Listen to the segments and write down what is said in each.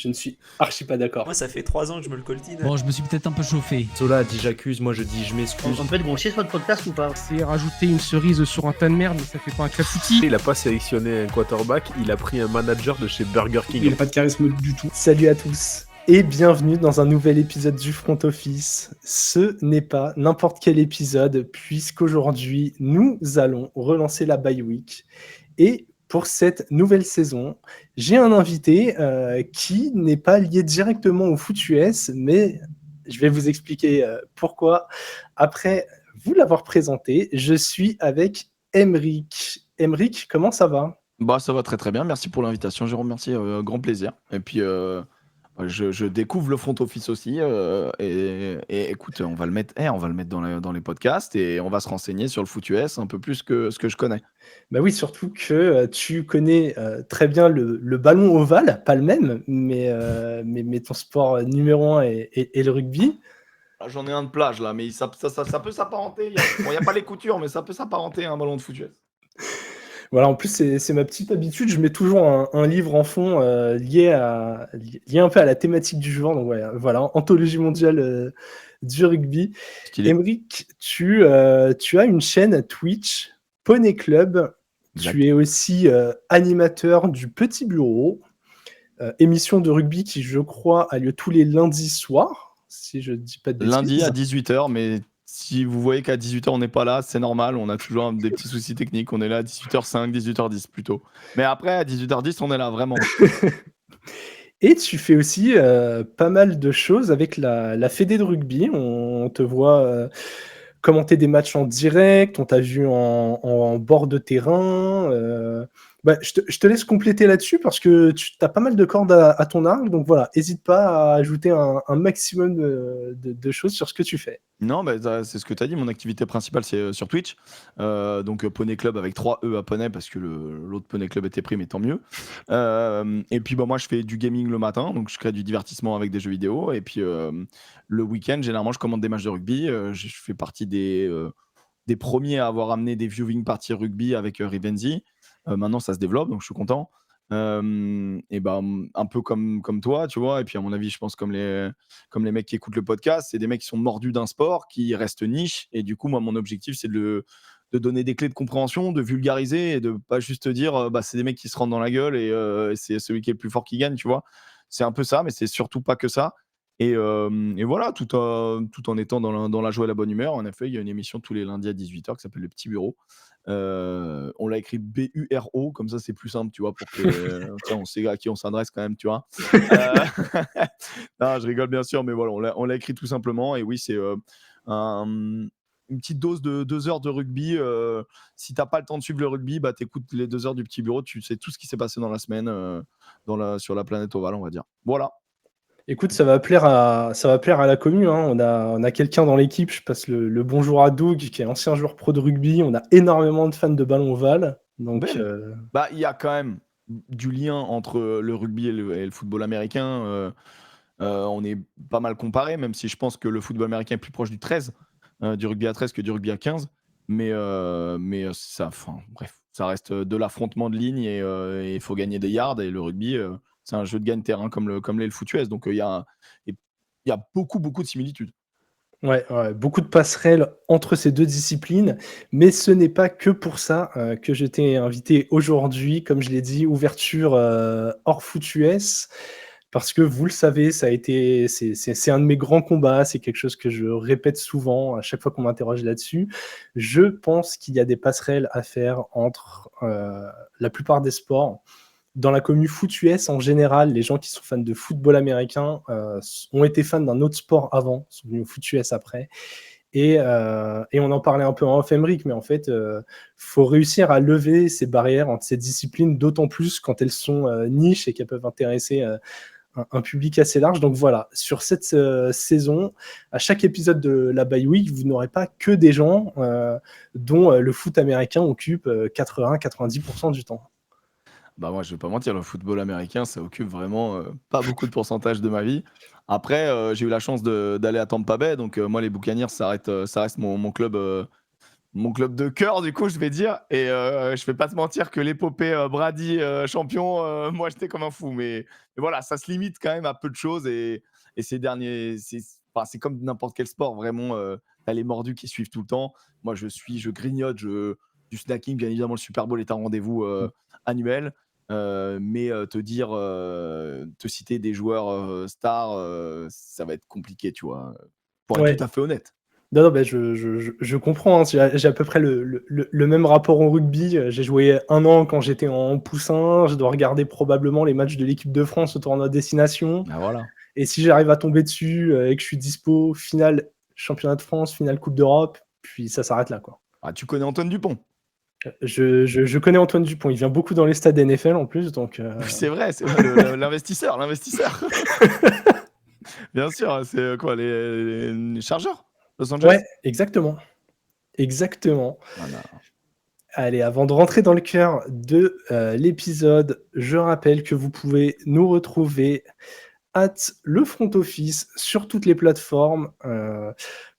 Je ne suis archi pas d'accord. Moi, ça fait 3 ans que je me le coltine. Bon, je me suis peut-être un peu chauffé. Sola dit j'accuse, moi je dis je m'excuse. On peut être gaucher sur votre podcast ou pas? C'est rajouter une cerise sur un tas de merde, mais ça fait pas un clafoutis. Il a pas sélectionné un quarterback, il a pris un manager de chez Burger King. Il n'a pas de charisme du tout. Salut à tous et bienvenue dans un nouvel épisode du Front Office. Ce n'est pas n'importe quel épisode puisqu'aujourd'hui nous allons relancer la bye week et pour cette nouvelle saison, j'ai un invité qui n'est pas lié directement au foot US, mais je vais vous expliquer pourquoi. Après vous l'avoir présenté, je suis avec Emric. Emric, comment ça va ? Bah, ça va très très bien, merci pour l'invitation, Jérôme, merci, grand plaisir. Et puis, je découvre le front office aussi, et écoute, on va le mettre dans les podcasts et on va se renseigner sur le foot US un peu plus que ce que je connais. Bah oui, surtout que tu connais très bien le ballon ovale, pas le même, mais ton sport numéro 1 est le rugby. Ah, j'en ai un de plage là, mais ça peut s'apparenter. Il n'y a pas les coutures, mais ça peut s'apparenter à un ballon de foot US. Voilà, en plus, c'est ma petite habitude. Je mets toujours un livre en fond lié un peu à la thématique du jour. Donc voilà, anthologie mondiale du rugby. Stylé. Emric, tu as une chaîne Twitch, Poney Club. Exact. Tu es aussi animateur du Petit Bureau, émission de rugby qui, je crois, a lieu tous les lundis soirs, si je ne dis pas de bêtises. Lundi à 18h, mais si vous voyez qu'à 18h on n'est pas là, c'est normal, on a toujours des petits soucis techniques, on est là à 18h05, 18h10 plutôt. Mais après, à 18h10, on est là vraiment. Et tu fais aussi pas mal de choses avec la Fédé de rugby. On te voit commenter des matchs en direct, on t'a vu en bord de terrain. Je te laisse compléter là-dessus parce que tu as pas mal de cordes à ton arc. Donc voilà, n'hésite pas à ajouter un maximum de choses sur ce que tu fais. Non, c'est ce que tu as dit. Mon activité principale, c'est sur Twitch. Donc, Poney Club avec 3 E à Poney parce que l'autre Poney Club était pris, mais tant mieux. Et puis, moi, je fais du gaming le matin. Donc, je crée du divertissement avec des jeux vidéo. Et puis, le week-end, généralement, je commande des matchs de rugby. Je fais partie des premiers à avoir amené des viewing parties rugby avec Rivenzi. Maintenant, ça se développe, donc je suis content. Et un peu comme toi, tu vois. Et puis, à mon avis, je pense comme les mecs qui écoutent le podcast, c'est des mecs qui sont mordus d'un sport, qui restent niche. Et du coup, moi, mon objectif, c'est de donner des clés de compréhension, de vulgariser et de pas juste dire c'est des mecs qui se rentrent dans la gueule et c'est celui qui est le plus fort qui gagne, tu vois. C'est un peu ça, mais c'est surtout pas que ça. Et voilà, tout en étant dans la joie et la bonne humeur. En effet, il y a une émission tous les lundis à 18h qui s'appelle Le Petit Bureau. On l'a écrit B-U-R-O, comme ça c'est plus simple, tu vois, pour que tiens, on sait à qui on s'adresse quand même, tu vois. Non, je rigole bien sûr, mais voilà, on l'a écrit tout simplement. Et oui, c'est une petite dose de 2 heures de rugby. Si t'as pas le temps de suivre le rugby, t'écoutes les 2 heures du Petit Bureau, tu sais tout ce qui s'est passé dans la semaine sur la planète ovale, on va dire. Voilà. Écoute, ça va plaire à la commu, hein. On a quelqu'un dans l'équipe, je passe le bonjour à Doug, qui est ancien joueur pro de rugby. On a énormément de fans de ballon ovale. Donc, il y a quand même du lien entre le rugby et le football américain. On est pas mal comparé, même si je pense que le football américain est plus proche du 13, du rugby à 13 que du rugby à 15. Mais ça, bref, ça reste de l'affrontement de lignes et il faut gagner des yards. Et le rugby, c'est un jeu de gagne-terrain comme l'est le foot US. Donc, il y a beaucoup, beaucoup de similitudes. Ouais, beaucoup de passerelles entre ces deux disciplines, mais ce n'est pas que pour ça que je t'ai invité aujourd'hui. Comme je l'ai dit, ouverture hors foot US, parce que vous le savez, c'est un de mes grands combats, c'est quelque chose que je répète souvent à chaque fois qu'on m'interroge là-dessus. Je pense qu'il y a des passerelles à faire entre la plupart des sports. Dans la commu foot US, en général, les gens qui sont fans de football américain ont été fans d'un autre sport avant, sont venus au foot US après. Et on en parlait un peu en off-Emric, mais en fait, faut réussir à lever ces barrières entre ces disciplines, d'autant plus quand elles sont niches et qu'elles peuvent intéresser un public assez large. Donc voilà, sur cette saison, à chaque épisode de la bye week, vous n'aurez pas que des gens dont le foot américain occupe 80-90% du temps. Moi, je vais pas mentir, le football américain, ça occupe vraiment pas beaucoup de pourcentage de ma vie. Après, j'ai eu la chance d'aller à Tampa Bay, donc moi, les Buccaneers, ça reste mon club mon club de cœur, du coup, je vais dire. Et je vais pas te mentir que l'épopée Brady champion, moi, j'étais comme un fou. Mais voilà, ça se limite quand même à peu de choses. Et ces derniers, c'est comme n'importe quel sport. Vraiment, t'as les mordus qui suivent tout le temps. Moi, je grignote, du snacking. Bien évidemment, le Super Bowl est un rendez-vous annuel. Mais te citer des joueurs stars, ça va être compliqué, tu vois. Pour être Ouais. tout à fait honnête. Non, ben je comprends, hein. J'ai à peu près le même rapport au rugby. J'ai joué 1 an quand j'étais en poussin. Je dois regarder probablement les matchs de l'équipe de France au tournoi destination. Ah voilà. Et si j'arrive à tomber dessus et que je suis dispo, finale championnat de France, finale Coupe d'Europe, puis ça s'arrête là, quoi. Ah, tu connais Antoine Dupont? Je connais Antoine Dupont. Il vient beaucoup dans les stades NFL en plus, donc. C'est vrai, l'investisseur. Bien sûr, c'est quoi, les Chargeurs Los Angeles? Ouais, exactement. Voilà. Allez, avant de rentrer dans le cœur de l'épisode, je rappelle que vous pouvez nous retrouver @le front office sur toutes les plateformes.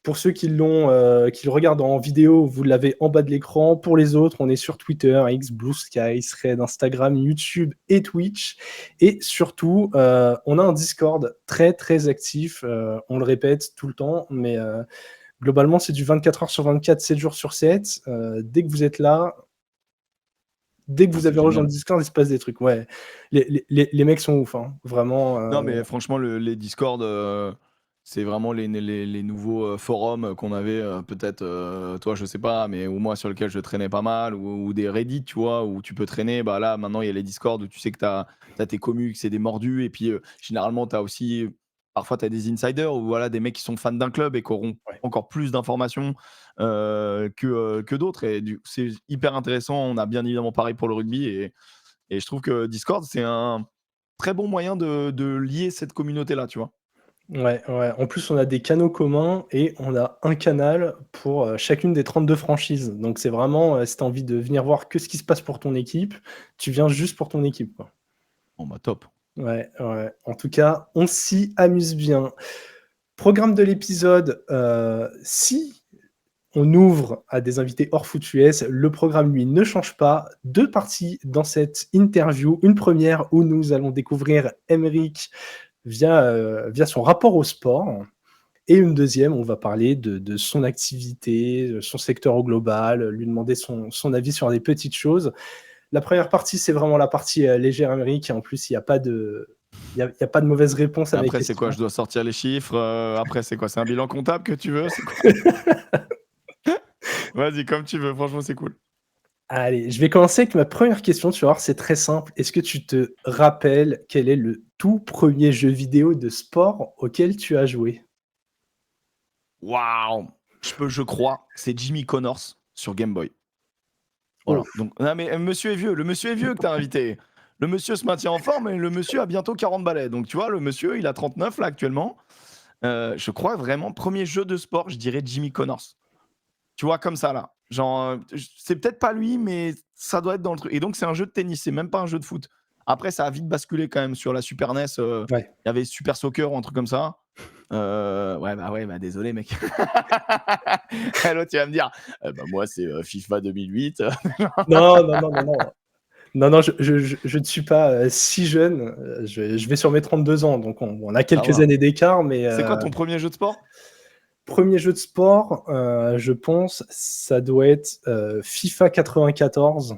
Pour ceux qui le regardent en vidéo, vous l'avez en bas de l'écran. Pour les autres, on est sur Twitter, X, Blue Sky, Thread, Instagram, YouTube et Twitch. Et surtout, on a un Discord très très actif. On le répète tout le temps, mais globalement, c'est du 24 heures sur 24, 7 jours sur 7. Dès que vous êtes là, dès que vous avez rejoint le Discord, il se passe des trucs. Ouais, les mecs sont ouf, hein. Vraiment. Non, mais franchement, les Discord, c'est vraiment les nouveaux forums qu'on avait, peut-être, toi, je sais pas, mais ou moi sur lequel je traînais pas mal, ou des Reddit, tu vois, où tu peux traîner. Bah là, maintenant, il y a les Discord où tu sais que tu as tes commus, que c'est des mordus. Et puis, généralement, tu as aussi, parfois, tu as des insiders ou voilà, des mecs qui sont fans d'un club et qui auront encore plus d'informations que d'autres. Et c'est hyper intéressant. On a bien évidemment pareil pour le rugby. Et je trouve que Discord, c'est un très bon moyen de lier cette communauté-là, tu vois. Ouais. En plus, on a des canaux communs et on a un canal pour chacune des 32 franchises. Donc, c'est vraiment, si tu as envie de venir voir que ce qui se passe pour ton équipe, tu viens juste pour ton équipe, quoi. Bon, bah top. Ouais. En tout cas, on s'y amuse bien. Programme de l'épisode, si on ouvre à des invités hors foot US, le programme, lui, ne change pas. 2 parties dans cette interview. Une première où nous allons découvrir Aymeric via son rapport au sport. Et une deuxième, on va parler de son activité, son secteur au global, lui demander son avis sur des petites choses. La première partie, c'est vraiment la partie légère, Aymeric. Et en plus, il n'y a pas de mauvaise réponse à mes Après, questions. c'est quoi? Je dois sortir les chiffres. Après, c'est quoi? C'est un bilan comptable que tu veux? C'est quoi? Vas-y, comme tu veux. Franchement, c'est cool. Allez, je vais commencer avec ma première question. Tu vas voir, c'est très simple. Est-ce que tu te rappelles quel est le tout premier jeu vidéo de sport auquel tu as joué? Waouh! Je crois que c'est Jimmy Connors sur Game Boy. Voilà. Ouf. Donc, non, mais monsieur est vieux. Le monsieur est vieux que tu as invité. Le monsieur se maintient en forme et le monsieur a bientôt 40 balais. Donc, tu vois, le monsieur, il a 39 là actuellement. Je crois vraiment, premier jeu de sport, je dirais Jimmy Connors. Tu vois, comme ça, là. Genre, c'est peut-être pas lui, mais ça doit être dans le truc. Et donc, c'est un jeu de tennis, c'est même pas un jeu de foot. Après, ça a vite basculé quand même sur la Super NES. Ouais. Il y avait Super Soccer ou un truc comme ça. Ouais, désolé, mec. L'autre, il va me dire, moi, c'est FIFA 2008. Non. Non, je ne suis pas si jeune. Je vais sur mes 32 ans, donc on a quelques va. années d'écart. Mais C'est quoi ton premier jeu de sport? premier jeu de sport, je pense, ça doit être FIFA 94.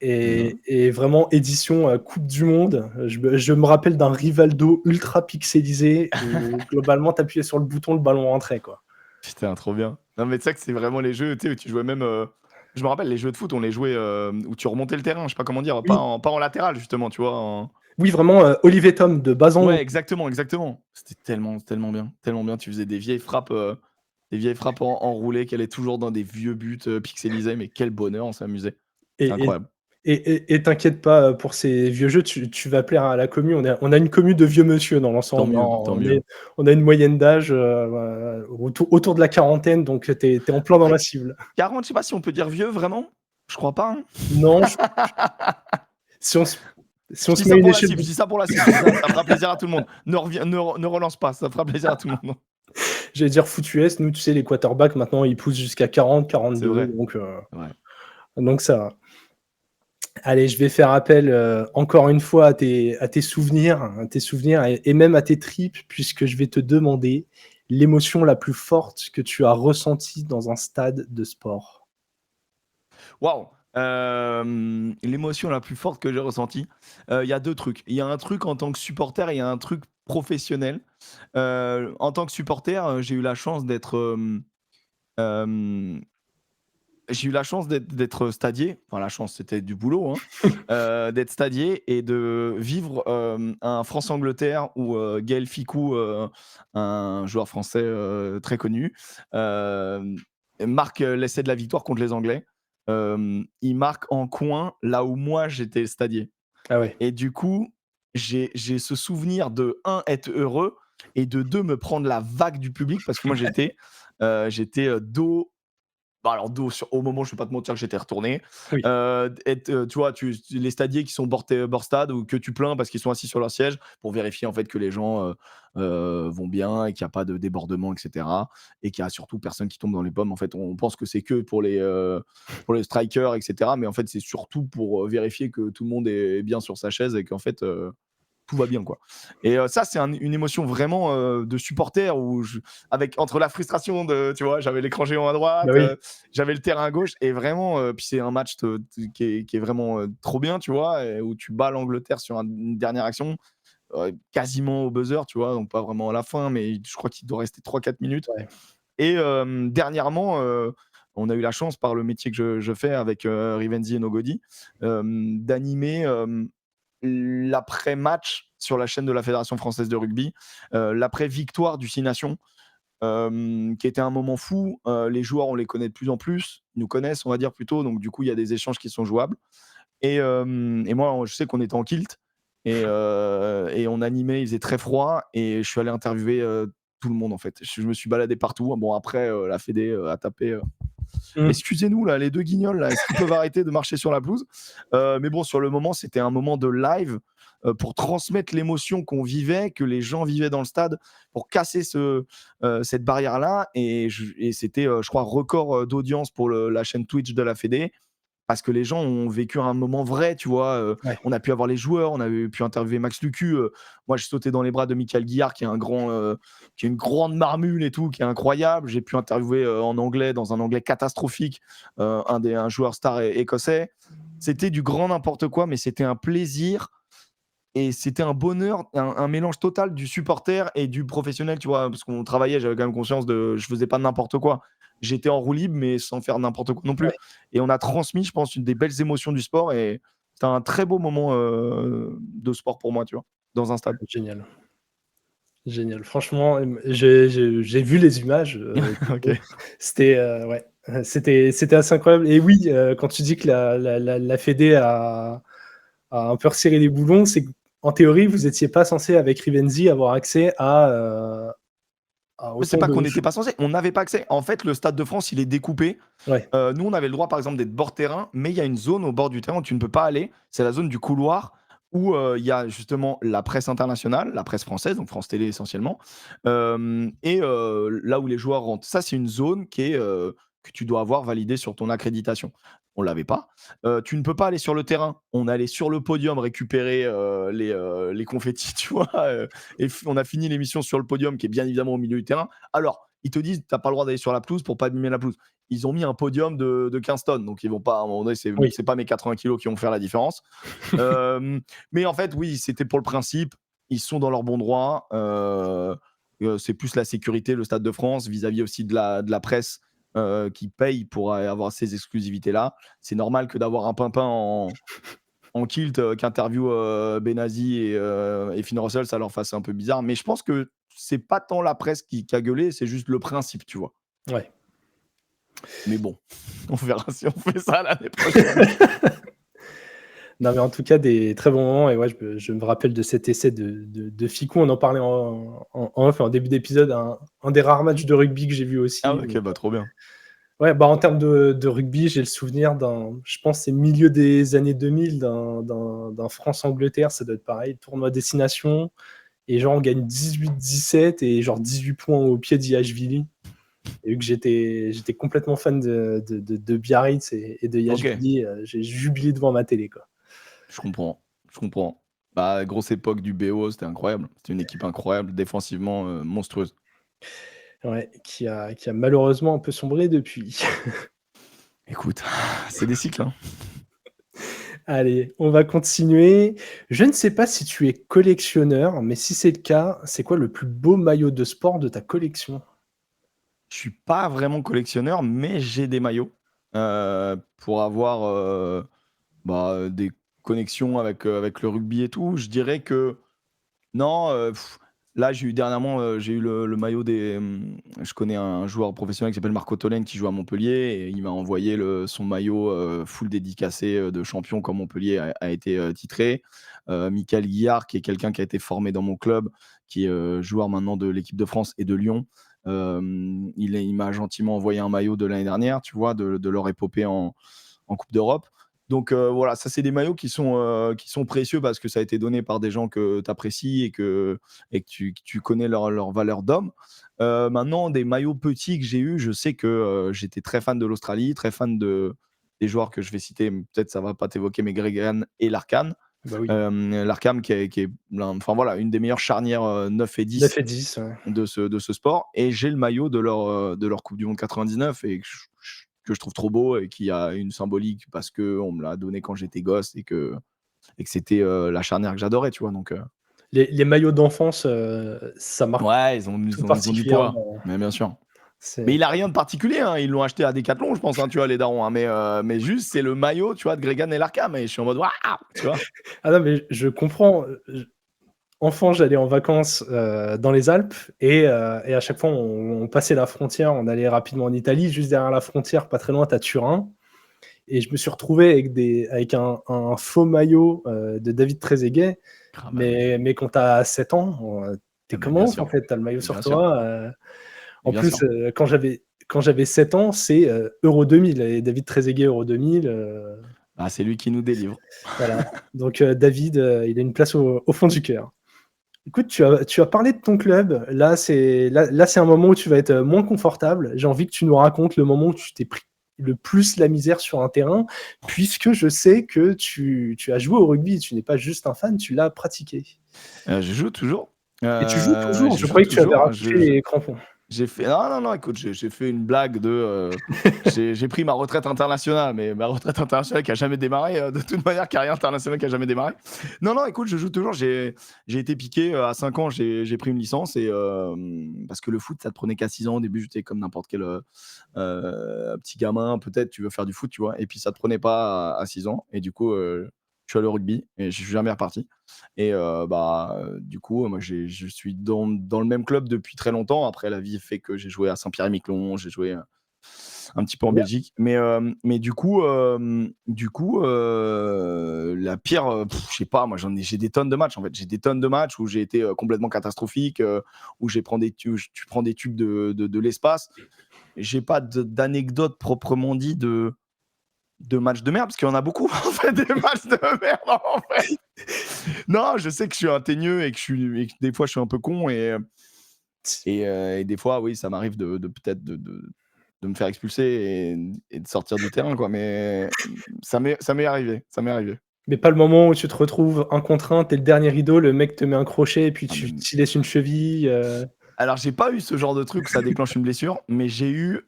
Et vraiment édition Coupe du Monde. Je me rappelle d'un Rivaldo ultra pixelisé où globalement t'appuyais sur le bouton, le ballon rentrait, quoi. Putain, trop bien. Non, mais tu sais que c'est vraiment les jeux, tu sais, où tu jouais même. Je me rappelle, les jeux de foot, on les jouait où tu remontais le terrain, je sais pas comment dire, Oui. pas en latéral, justement, tu vois. Oui, vraiment Olivier Tom de bas en haut. Ouais, exactement. C'était tellement bien. Tu faisais des vieilles frappes enroulées qui allaient toujours dans des vieux buts pixelisés, mais quel bonheur, on s'amusait. C'est incroyable. Et t'inquiète pas pour ces vieux jeux, tu vas plaire à la commu. On a une commu de vieux monsieur dans l'ensemble. Tant mieux. On a une moyenne d'âge autour de la quarantaine, donc t'es en plein dans la cible. 40, je sais pas si on peut dire vieux, vraiment. Je crois pas. Hein. Non. Si on se met une échelle. Je dis ça pour la cible. Ça fera plaisir à tout le monde. Ne relance pas, ça fera plaisir à tout le monde. j'allais dire foot US, nous, tu sais, les quarterbacks, maintenant, ils poussent jusqu'à 40, C'est 42, vrai. Ouais. donc ça va. Allez, je vais faire appel encore une fois à tes souvenirs et même à tes tripes, puisque je vais te demander l'émotion la plus forte que tu as ressentie dans un stade de sport. Waouh! L'émotion la plus forte que j'ai ressentie, il y a 2 trucs. Il y a un truc en tant que supporter et il y a un truc professionnel. En tant que supporter, j'ai eu la chance d'être, hem, j'ai eu la chance d'être stadier. Enfin la chance, c'était du boulot, hein. D'être stadier et de vivre, un France-Angleterre où, Gaël Fickou, un joueur français, très connu, hem, marque, l'essai de la victoire contre les Anglais. Il marque en coin là où moi j'étais stadier Ah ouais. et du coup, j'ai ce souvenir de un être heureux et de 2 me prendre la vague du public parce que moi j'étais dos. Bah, alors dos sur au moment, je vais pas te mentir que j'étais retourné. Oui. Tu vois, les stadiers qui sont bord stade ou que tu plains parce qu'ils sont assis sur leur siège pour vérifier en fait que les gens, vont bien et qu'il y a pas de débordement et cetera et qu'il y a surtout personne qui tombe dans les pommes. En fait, on pense que c'est que pour les strikers et cetera, mais en fait, c'est surtout pour, vérifier que tout le monde est bien sur sa chaise et qu'en fait, tout va bien quoi. Et ça c'est une émotion vraiment de supporter où avec entre la frustration de tu vois j'avais l'écran géant à droite, Bah oui. j'avais le terrain à gauche et vraiment puis c'est un match qui est vraiment trop bien tu vois et où tu bats l'Angleterre sur une dernière action quasiment au buzzer tu vois donc pas vraiment à la fin mais je crois qu'il doit rester 3-4 minutes Ouais. et dernièrement on a eu la chance par le métier que je fais avec Rivenzi et Nogodi d'animer l'après-match sur la chaîne de la Fédération française de rugby, l'après-victoire du Six Nations, qui était un moment fou. Les joueurs, on les connaît de plus en plus, ils nous connaissent, on va dire plutôt, donc du coup, il y a des échanges qui sont jouables. Et moi, je sais qu'on était en kilt et on animait, il faisait très froid et je suis allé interviewer tout le monde en fait. Je me suis baladé partout. Bon, après, la Fédé a tapé. Excusez-nous, là, les 2 guignols, là, est-ce qu'ils peuvent arrêter de marcher sur la pelouse? Mais bon, sur le moment, c'était un moment de live pour transmettre l'émotion qu'on vivait, que les gens vivaient dans le stade, pour casser cette barrière-là. Et c'était, je crois, record d'audience pour la chaîne Twitch de la Fédé. Parce que les gens ont vécu un moment vrai, tu vois. Ouais. On a pu avoir les joueurs, on avait pu interviewer Max Lucu. Moi, j'ai sauté dans les bras de Michael Guillard, qui est une grande marmule et tout, qui est incroyable. J'ai pu interviewer en anglais, dans un anglais catastrophique, un joueur star écossais. C'était du grand n'importe quoi, mais c'était un plaisir et c'était un bonheur, un mélange total du supporter et du professionnel, tu vois. Parce qu'on travaillait, j'avais quand même conscience je faisais pas n'importe quoi. J'étais en roue libre, mais sans faire n'importe quoi non plus. Ouais. Et on a transmis, je pense, une des belles émotions du sport. Et c'était un très beau moment de sport pour moi, tu vois, dans un stade. Génial. Génial. Franchement, j'ai vu les images. Ok. C'était ouais, c'était assez incroyable. Et oui, quand tu dis que la Fédé a un peu resserré les boulons, c'est qu'en théorie, vous n'étiez pas censé, avec Rivenzi, avoir accès à C'est autant pas de qu'on n'était pas censé, on n'avait pas accès. En fait, le Stade de France, il est découpé. Ouais. Nous, on avait le droit, par exemple, d'être bord terrain, mais il y a une zone au bord du terrain où tu ne peux pas aller. C'est la zone du couloir où il y a justement la presse internationale, la presse française, donc France Télé essentiellement, et là où les joueurs rentrent. Ça, c'est une zone que tu dois avoir validée sur ton accréditation. On l'avait pas. Tu ne peux pas aller sur le terrain. On allait sur le podium récupérer les confettis, tu vois. On a fini l'émission sur le podium, qui est bien évidemment au milieu du terrain. Alors, ils te disent, t'as pas le droit d'aller sur la pelouse pour pas abîmer la pelouse. Ils ont mis un podium de 15 tonnes, donc ils vont pas, à un moment donné, Oui. c'est pas mes 80 kilos qui vont faire la différence. Mais en fait, oui, c'était pour le principe. Ils sont dans leur bon droit. C'est plus la sécurité, le Stade de France, vis-à-vis aussi de la presse qui paye pour avoir ces exclusivités-là. C'est normal que d'avoir un pimpin en kilt qui interview Benazi et Finn Russell, ça leur fasse un peu bizarre. Mais je pense que c'est pas tant la presse qui a gueulé, c'est juste le principe, tu vois. Ouais. Mais bon, on verra si on fait ça l'année prochaine. Non, mais en tout cas, des très bons moments. Et ouais, je me rappelle de cet essai de Ficou. On en parlait en début d'épisode. Un des rares matchs de rugby que j'ai vu aussi. Ah ok, bah trop bien. Ouais, bah en termes de rugby, j'ai le souvenir je pense, c'est milieu des années 2000, d'un France-Angleterre, ça doit être pareil, tournoi destination. Et genre, on gagne 18-17 et genre 18 points au pied d'Iashvili. Et vu que j'étais complètement fan de Biarritz et de Iashvili, j'ai jubilé devant ma télé, quoi. Je comprends. Bah, grosse époque du BO, c'était incroyable. C'était une équipe incroyable, défensivement monstrueuse. Ouais, qui a malheureusement un peu sombré depuis. Écoute, c'est des cycles, hein. Allez, on va continuer. Je ne sais pas si tu es collectionneur, mais si c'est le cas, c'est quoi le plus beau maillot de sport de ta collection? Je suis pas vraiment collectionneur, mais j'ai des maillots pour avoir des connexions avec le rugby et tout. Je dirais que non, là j'ai eu dernièrement j'ai eu le maillot je connais un joueur professionnel qui s'appelle Marco Tolène qui joue à Montpellier et il m'a envoyé son maillot full dédicacé de champion quand Montpellier a été titré. Michael Guillard qui est quelqu'un qui a été formé dans mon club, qui est joueur maintenant de l'équipe de France et de Lyon. Il m'a gentiment envoyé un maillot de l'année dernière, tu vois, de leur épopée en Coupe d'Europe. Donc voilà, ça c'est des maillots qui sont précieux parce que ça a été donné par des gens que tu apprécies et que tu connais leur valeur d'homme. Maintenant, des maillots petits que j'ai eu, je sais que j'étais très fan de l'Australie, très fan des joueurs que je vais citer, peut-être ça va pas t'évoquer, mais Gregan et Larkham. Bah oui. Larkham qui est une des meilleures charnières 9 et 10 9 et 10, ouais. de ce sport. Et j'ai le maillot de leur Coupe du Monde 99 et que je trouve trop beau et qui a une symbolique parce qu'on me l'a donné quand j'étais gosse et que c'était la charnière que j'adorais, tu vois. Donc, Les maillots d'enfance, ça marque ouais, ils ont du poids, particulièrement. mais bien sûr. C'est- Mais il a rien de particulier, hein. Ils l'ont acheté à Decathlon, je pense, hein, tu vois, les darons. Hein. Mais juste, c'est le maillot, tu vois, de Gregan et Larkham. Et je suis en mode, waouh, tu vois. Ah non, mais je comprends. Enfant, j'allais en vacances dans les Alpes et à chaque fois, on passait la frontière, on allait rapidement en Italie. Juste derrière la frontière, pas très loin, t'as Turin. Et je me suis retrouvé avec un faux maillot de David Trezeguet. Mais quand t'as 7 ans, t'es Ah, comment bien sûr. en fait? T'as le maillot Bien sur sûr. toi. En Bien plus, sûr. quand j'avais 7 ans, c'est Euro 2000. Et David Trezeguet, Euro 2000. Ah, c'est lui qui nous délivre. Voilà. Donc David, il a une place au fond du cœur. Écoute, tu as parlé de ton club. Là, c'est un moment où tu vas être moins confortable. J'ai envie que tu nous racontes le moment où tu t'es pris le plus la misère sur un terrain, puisque je sais que tu as joué au rugby. Tu n'es pas juste un fan, tu l'as pratiqué. Je joue toujours. Et tu joues toujours? Je joue croyais que tu avais toujours. raccroché les crampons. J'ai fait non, écoute, j'ai fait une blague de j'ai pris ma retraite internationale, mais ma retraite internationale qui a jamais démarré, de toute manière, carrière internationale qui a jamais démarré. Non, écoute, je joue toujours. J'ai été piqué à 5 ans, j'ai pris une licence et parce que le foot, ça te prenait qu'à 6 ans. Au début, j'étais comme n'importe quel petit gamin, peut-être tu veux faire du foot, tu vois, et puis ça te prenait pas à 6 ans et du coup, je suis allé au rugby et je suis jamais reparti. Et du coup, moi, je suis dans le même club depuis très longtemps. Après, la vie fait que j'ai joué à Saint-Pierre-et-Miquelon, j'ai joué un petit peu en Belgique. Mais du coup, la pire, je sais pas, moi, j'ai des tonnes de matchs, en fait. J'ai des tonnes de matchs où j'ai été complètement catastrophique, où tu prends des tubes de l'espace. J'ai pas d'anecdote proprement dit de matchs de merde, parce qu'il y en a beaucoup, en fait, des matchs de merde, en fait. Non, je sais que je suis un teigneux et que des fois, je suis un peu con et des fois, oui, ça m'arrive peut-être de me faire expulser et de sortir du terrain, quoi. Mais ça m'est arrivé. Mais pas le moment où tu te retrouves un contre un, t'es le dernier rideau, le mec te met un crochet et puis Ah, mais- tu laisses une cheville. Alors, j'ai pas eu ce genre de truc où ça déclenche une blessure, mais j'ai eu.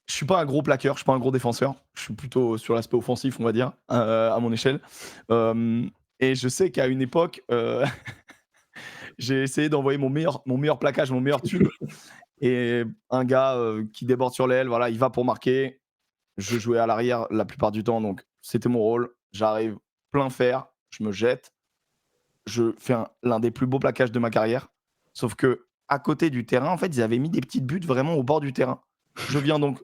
Je suis pas un gros plaqueur, je suis pas un gros défenseur. Je suis plutôt sur l'aspect offensif, on va dire, à mon échelle. Et je sais qu'à une époque, j'ai essayé d'envoyer mon meilleur plaquage, mon meilleur tube. Et un gars qui déborde sur l'aile, voilà, il va pour marquer. Je jouais à l'arrière la plupart du temps, donc c'était mon rôle. J'arrive plein fer, je me jette. Je fais l'un des plus beaux plaquages de ma carrière. Sauf que à côté du terrain, en fait, ils avaient mis des petites buttes vraiment au bord du terrain. Je viens donc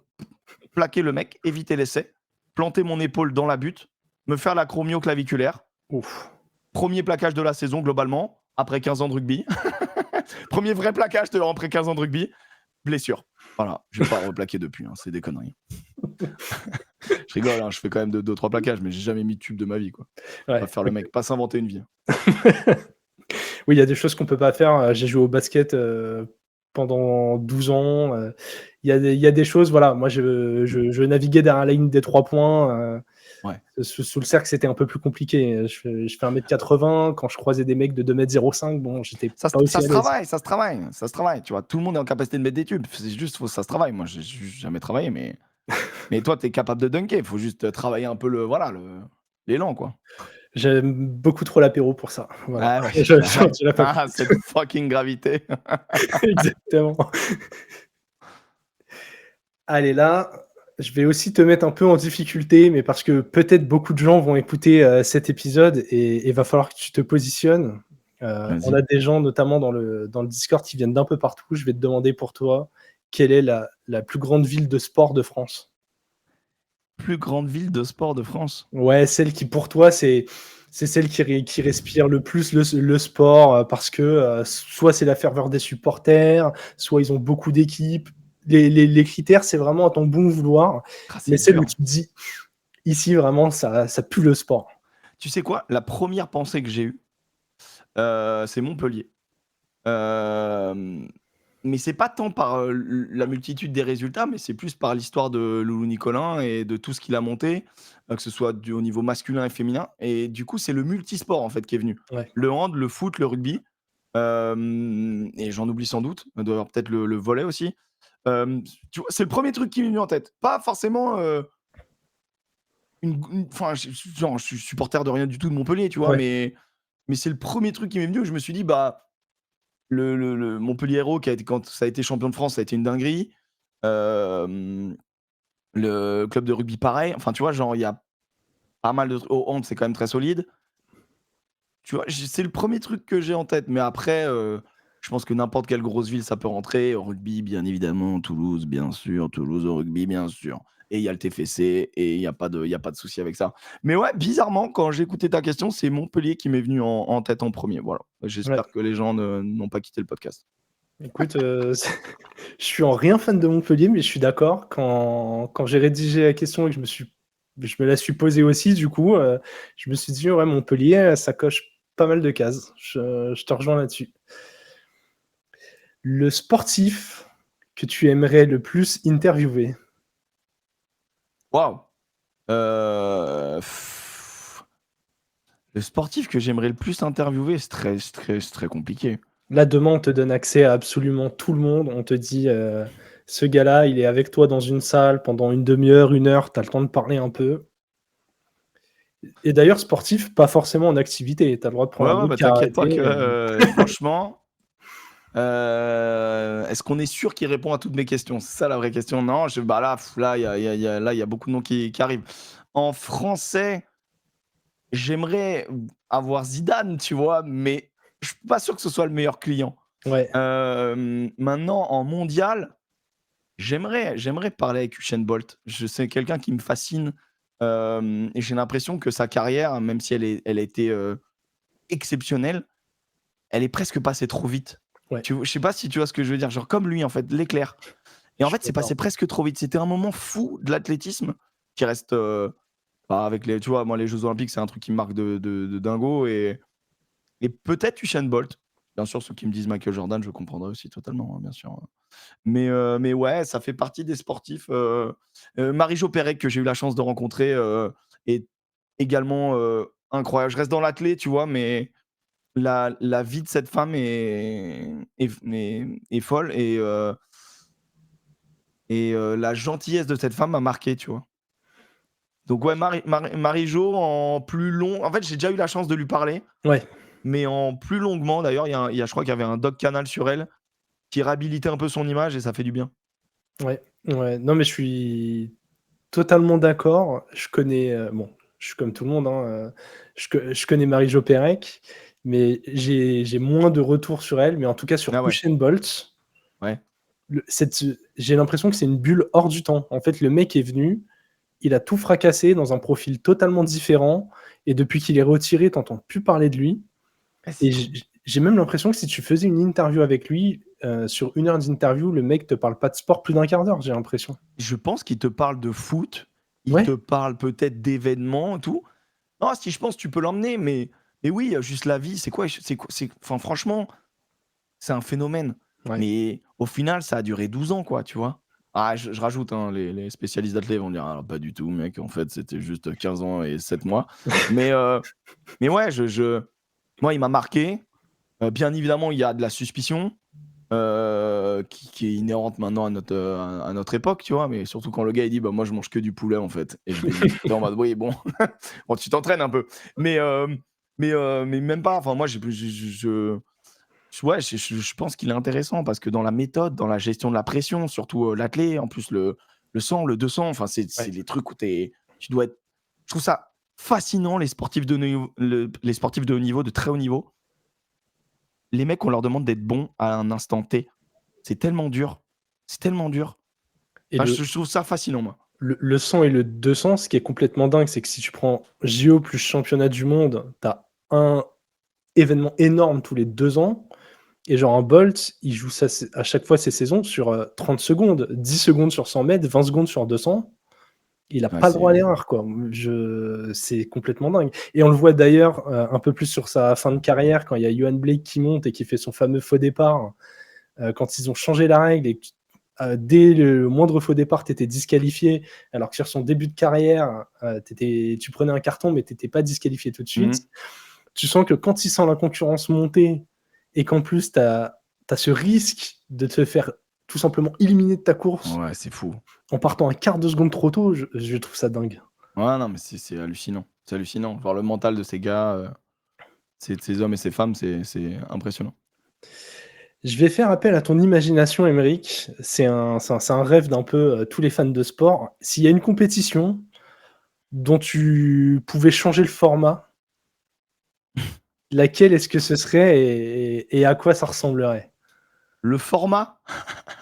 plaquer le mec, éviter l'essai, planter mon épaule dans la butte, me faire l'acromio-claviculaire. Ouf. Premier plaquage de la saison, globalement, après 15 ans de rugby. Premier vrai plaquage après 15 ans de rugby. Blessure. Voilà, je vais pas replaquer depuis, hein, c'est des conneries. Je rigole, hein, je fais quand même 2-3 plaquages, mais j'ai jamais mis de tube de ma vie, quoi. Ouais. Pas faire le mec, pas s'inventer une vie. Oui, il y a des choses qu'on peut pas faire. J'ai joué au basket pendant 12 ans. Il y a des choses, voilà. Moi, je naviguais derrière la ligne des 3 points. Ouais. Sous le cercle, c'était un peu plus compliqué. Je fais 1m80. Quand je croisais des mecs de 2m05, bon, j'étais Ça, pas aussi ça à se l'aise. travaille, ça se travaille, ça se travaille. Tu vois, tout le monde est en capacité de mettre des tubes. C'est juste, ça se travaille. Moi, j'ai jamais travaillé, mais toi, tu es capable de dunker. Il faut juste travailler un peu l'élan, quoi. J'aime beaucoup trop l'apéro pour ça. Voilà. Ah ouais, Tu l'as pas ah, compris. cette fucking gravité. Exactement. Allez, là, je vais aussi te mettre un peu en difficulté, mais parce que peut-être beaucoup de gens vont écouter cet épisode et il va falloir que tu te positionnes. On Vas-y. a des gens, notamment dans le Discord, qui viennent d'un peu partout. Je vais te demander pour toi, quelle est la plus grande ville de sport de France? Plus grande ville de sport de France. Ouais, celle qui, pour toi, c'est celle qui respire le plus le sport, parce que soit c'est la ferveur des supporters, soit ils ont beaucoup d'équipes. Les critères, c'est vraiment à ton bon vouloir, Ah, mais c'est celle où dur. tu te dis: «Ici, vraiment, ça pue le sport». Tu sais quoi? La première pensée que j'ai eue, c'est Montpellier. Mais c'est pas tant par la multitude des résultats, mais c'est plus par l'histoire de Loulou Nicolin et de tout ce qu'il a monté, que ce soit au niveau masculin et féminin. Et du coup, c'est le multisport en fait qui est venu. Ouais. Le hand, le foot, le rugby, et j'en oublie sans doute. Il doit y avoir peut-être le volley aussi. Tu vois, c'est le premier truc qui m'est venu en tête. Pas forcément enfin, genre, je suis supporter de rien du tout de Montpellier, tu vois, Ouais. mais c'est le premier truc qui m'est venu où je me suis dit, bah, le Montpellier Hérault, quand ça a été champion de France, ça a été une dinguerie. Le club de rugby, pareil. Enfin, tu vois, genre, il y a pas mal de au hand, c'est quand même très solide. Tu vois, c'est le premier truc que j'ai en tête. Mais après, je pense que n'importe quelle grosse ville, ça peut rentrer. Au rugby, bien évidemment. Toulouse, bien sûr. Toulouse au rugby, bien sûr. Et il y a le TFC et il y a pas de souci avec ça. Mais ouais, bizarrement, quand j'ai écouté ta question, c'est Montpellier qui m'est venu en tête en premier. Voilà. Ouais. J'espère que les gens n'ont pas quitté le podcast. Écoute, je suis en rien fan de Montpellier, mais je suis d'accord. Quand j'ai rédigé la question et que je me la suis posée aussi, du coup, je me suis dit: «Ouais, Montpellier, ça coche pas mal de cases». Je te rejoins là-dessus. Le sportif que tu aimerais le plus interviewer? Waouh! Le sportif que j'aimerais le plus interviewer, c'est très compliqué. Là, demain, on te donne accès à absolument tout le monde. On te dit, ce gars-là, il est avec toi dans une salle pendant une demi-heure, 1 heure, tu as le temps de parler un peu. Et d'ailleurs, sportif, pas forcément en activité. Tu as le droit de prendre Ouais, un ouais, bout de bah, t'inquiète pas karaté. que, franchement, est-ce qu'on est sûr qu'il répond à toutes mes questions? C'est ça la vraie question. Non, bah, là, il y a beaucoup de noms qui arrivent. En français, j'aimerais avoir Zidane, tu vois? Mais je suis pas sûr que ce soit le meilleur client. Ouais, Maintenant, en mondial, j'aimerais parler avec Usain Bolt. C'est quelqu'un qui me fascine, et j'ai l'impression que sa carrière, même si elle a été, exceptionnelle, elle est presque passée trop vite. ouais, Je sais pas si tu vois ce que je veux dire? Genre comme lui, en fait, l'éclair. Et je en suis fait, c'est d'accord. passé presque trop vite. C'était un moment fou de l'athlétisme qui reste, bah, avec les tu vois, moi, les jeux olympiques, c'est un truc qui me marque de dingo et peut-être Usain Bolt. Bien sûr, ceux qui me disent Michael Jordan, je comprendrai aussi totalement, hein, bien sûr. Mais ouais, ça fait partie des sportifs, Marie-Jo Pérec que j'ai eu la chance de rencontrer, est également, incroyable. Je reste dans l'athlé, tu vois? Mais la vie de cette femme est folle et la gentillesse de cette femme m'a marqué, tu vois? Donc ouais, Marie-Jo en plus long en fait, j'ai déjà eu la chance de lui parler, Ouais, mais en plus longuement d'ailleurs, je crois qu'il y avait un doc Canal sur elle qui réhabilitait un peu son image et ça fait du bien. ouais, ouais. Non, mais je suis totalement d'accord. Je connais, bon, je suis comme tout le monde, hein, je connais Marie-Jo Pérec, mais j'ai moins de retours sur elle, mais en tout cas sur Ah ouais, Usain Bolt, ouais. j'ai l'impression que c'est une bulle hors du temps. En fait, le mec est venu, il a tout fracassé dans un profil totalement différent et depuis qu'il est retiré, tu entends plus parler de lui Ouais, c'est et fou. j'ai même l'impression que si tu faisais une interview avec lui, sur 1 heure d'interview, le mec te parle pas de sport plus d'1/4 d'heure, j'ai l'impression. Je pense qu'il te parle de foot, il te Ouais, parle peut-être d'événements et tout. Non, si je pense tu peux l'emmener, mais Et oui, juste la vie, c'est quoi, enfin, franchement, c'est un phénomène. Ouais. Mais au final, ça a duré 12 ans, quoi, tu vois. Ah, je rajoute, hein, les spécialistes d'athlètes vont dire, ah, pas du tout, mec, en fait, c'était juste 15 ans et 7 mois. Mais, mais ouais, moi, il m'a marqué. Bien évidemment, il y a de la suspicion qui est inhérente maintenant à notre époque, tu vois. Mais surtout quand le gars il dit, bah moi je mange que du poulet en fait. Et je lui dis, t'es en mode, oui, bon, bon, tu t'entraînes un peu. Mais, mais même pas. Enfin, moi, ouais, je pense qu'il est intéressant parce que dans la méthode, dans la gestion de la pression, surtout l'athlé, en plus le 100, le 200, enfin, c'est Ouais. les trucs où tu dois être. Je trouve ça fascinant, les sportifs de, les sportifs de haut niveau, de très haut niveau. Les mecs, on leur demande d'être bons à un instant T. C'est tellement dur. C'est tellement dur. Et Enfin, le, je trouve ça fascinant, moi. le 100 et le 200, ce qui est complètement dingue, c'est que si tu prends JO plus championnat du monde, t'as un événement énorme tous les 2 ans. Et genre un Bolt, il joue ça à chaque fois ses saisons sur 30 secondes, 10 secondes sur 100 mètres, 20 secondes sur 200. Il n'a Ouais, pas le droit à l'erreur, quoi. C'est complètement dingue. Et on le voit d'ailleurs un peu plus sur sa fin de carrière, quand il y a Yohan Blake qui monte et qui fait son fameux faux départ. Quand ils ont changé la règle et que dès le moindre faux départ, tu étais disqualifié, alors que sur son début de carrière, tu prenais un carton, mais tu n'étais pas disqualifié tout de suite. Tu sens que quand il sent la concurrence monter et qu'en plus, tu as ce risque de te faire tout simplement éliminer de ta course Ouais, c'est fou. en partant un quart de seconde trop tôt, je trouve ça dingue. Ouais, non, mais c'est hallucinant. C'est hallucinant. Voir le mental de ces gars, ces hommes et ces femmes, c'est impressionnant. Je vais faire appel à ton imagination, Émeric. C'est un rêve d'un peu tous les fans de sport. S'il y a une compétition dont tu pouvais changer le format, laquelle est-ce que ce serait et à quoi ça ressemblerait? Le format,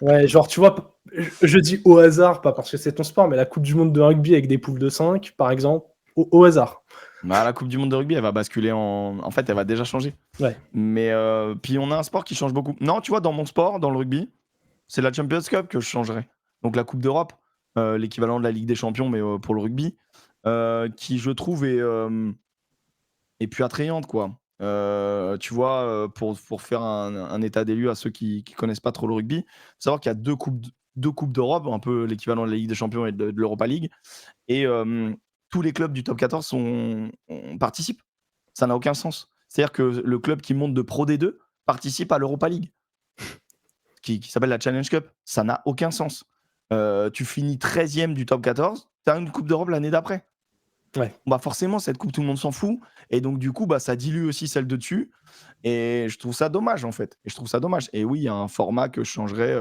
Ouais, genre, tu vois, je dis au hasard, pas parce que c'est ton sport, mais la Coupe du Monde de rugby avec des poules de 5, par exemple, au hasard. bah, la Coupe du monde de rugby, elle va basculer en fait, elle va déjà changer. Ouais. Mais puis on a un sport qui change beaucoup. Non, tu vois, dans mon sport, dans le rugby, c'est la Champions Cup que je changerais. Donc la Coupe d'Europe, l'équivalent de la Ligue des Champions, mais pour le rugby, qui je trouve est plus attrayante, quoi. Tu vois, pour faire un état des lieux à ceux qui connaissent pas trop le rugby, faut savoir qu'il y a deux coupes d'Europe, un peu l'équivalent de la Ligue des Champions et de l'Europa League, et tous les clubs du top 14 participent. Ça n'a aucun sens. C'est-à-dire que le club qui monte de Pro D2 participe à l'Europa League, qui s'appelle la Challenge Cup. Ça n'a aucun sens. Tu finis 13e du top 14, tu as une Coupe d'Europe l'année d'après. Ouais. Bah forcément, cette coupe, tout le monde s'en fout. Et donc, du coup, bah, ça dilue aussi celle de dessus. Et je trouve ça dommage, en fait. Et je trouve ça dommage. Et oui, il y a un format que je changerais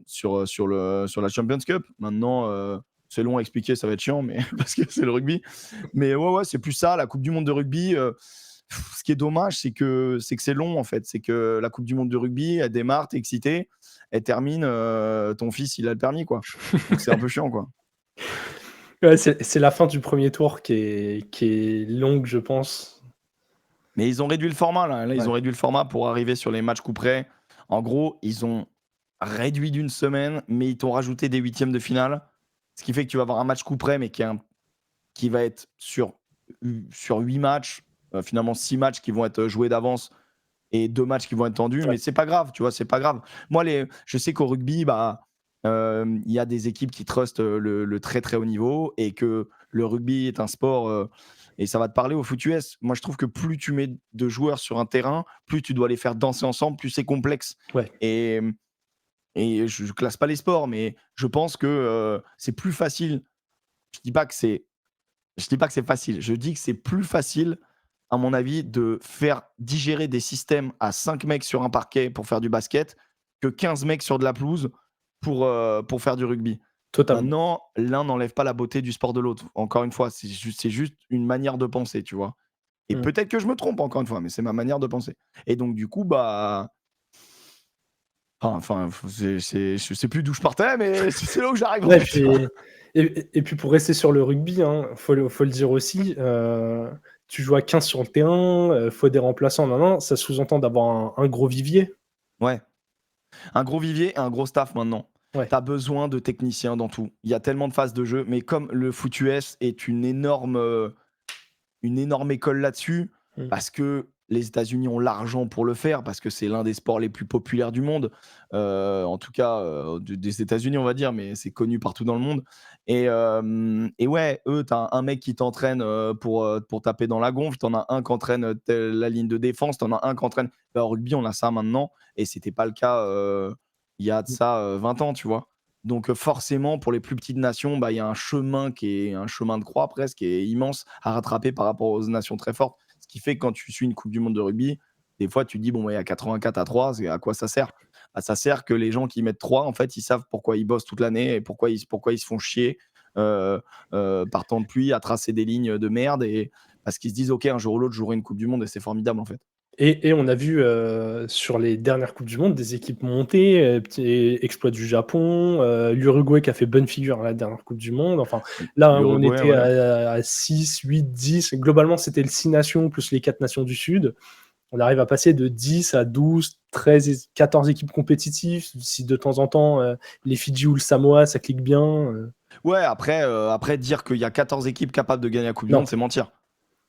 sur la Champions Cup. Maintenant, c'est long à expliquer, ça va être chiant, mais parce que c'est le rugby. Mais ouais, c'est plus ça, la Coupe du Monde de rugby. Ce qui est dommage, c'est que c'est long, en fait. C'est que la Coupe du Monde de rugby, elle démarre, t'es excité, elle termine, ton fils, il a le permis, quoi. Donc, c'est un peu chiant, quoi. Ouais, c'est la fin du premier tour qui est longue, je pense. Mais ils ont réduit le format, là. Là, ils Ouais. ont réduit le format pour arriver sur les matchs coup près. En gros, ils ont réduit d'une semaine, mais ils t'ont rajouté des huitièmes de finale. Ce qui fait que tu vas avoir un match coup près, mais qui va être sur 8 matchs. Finalement, 6 matchs qui vont être joués d'avance et 2 matchs qui vont être tendus. Ouais. Mais c'est pas grave, tu vois, c'est pas grave. Moi, je sais qu'au rugby, bah, il y a des équipes qui trustent le très très haut niveau et que le rugby est un sport. Et ça va te parler au foot US. Moi, je trouve que plus tu mets de joueurs sur un terrain, plus tu dois les faire danser ensemble, plus c'est complexe. Ouais. Et je classe pas les sports, mais je pense que c'est plus facile. Je dis pas que c'est facile. Je dis que c'est plus facile, à mon avis, de faire digérer des systèmes à 5 mecs sur un parquet pour faire du basket que 15 mecs sur de la pelouse pour faire du rugby. Totalement. Maintenant, l'un n'enlève pas la beauté du sport de l'autre. Encore une fois, c'est juste une manière de penser, tu vois. Et peut-être que je me trompe, encore une fois, mais c'est ma manière de penser. Et donc, du coup, bah. Enfin, je sais plus d'où je partais, mais c'est là où j'arrive. Ouais, et puis pour rester sur le rugby, faut le dire aussi, tu joues à 15 sur le terrain, faut des remplaçants, non, ça sous-entend d'avoir un gros vivier. Ouais. Un gros vivier et un gros staff maintenant. Ouais. Tu as besoin de techniciens dans tout. Il y a tellement de phases de jeu, mais comme le foot US est une énorme une énorme école là-dessus Mm. parce que les États-Unis ont l'argent pour le faire, parce que c'est l'un des sports les plus populaires du monde, en tout cas des États-Unis, on va dire, mais c'est connu partout dans le monde. Et ouais, eux, tu as un mec qui t'entraîne pour taper dans la gonfle, tu en as un qui entraîne la ligne de défense, tu en as un qui entraîne. Au rugby, on a ça maintenant, et c'était pas le cas il y a de ça 20 ans, tu vois. Donc forcément, pour les plus petites nations, bah, il y a un chemin qui est un chemin de croix presque, qui est immense à rattraper par rapport aux nations très fortes. Ce qui fait que quand tu suis une Coupe du Monde de rugby, des fois tu te dis, bon, il y a 84-3, à quoi ça sert? Bah, ça sert que les gens qui mettent 3, en fait, ils savent pourquoi ils bossent toute l'année et pourquoi ils se font chier par temps de pluie à tracer des lignes de merde, et parce qu'ils se disent, ok, un jour ou l'autre, j'aurai une Coupe du Monde, et c'est formidable en fait. Et on a vu sur les dernières Coupes du Monde des équipes monter, petit exploit du Japon, l'Uruguay qui a fait bonne figure à la dernière Coupe du Monde. Enfin, là, on L'Uruguay, était ouais. à 6, 8, 10. Globalement, c'était le 6 nations plus les 4 nations du Sud. On arrive à passer de 10 à 12, 13, et 14 équipes compétitives. Si de temps en temps, les Fidji ou le Samoa, ça clique bien. Ouais, après dire qu'il y a 14 équipes capables de gagner la Coupe du Non. Monde, c'est mentir.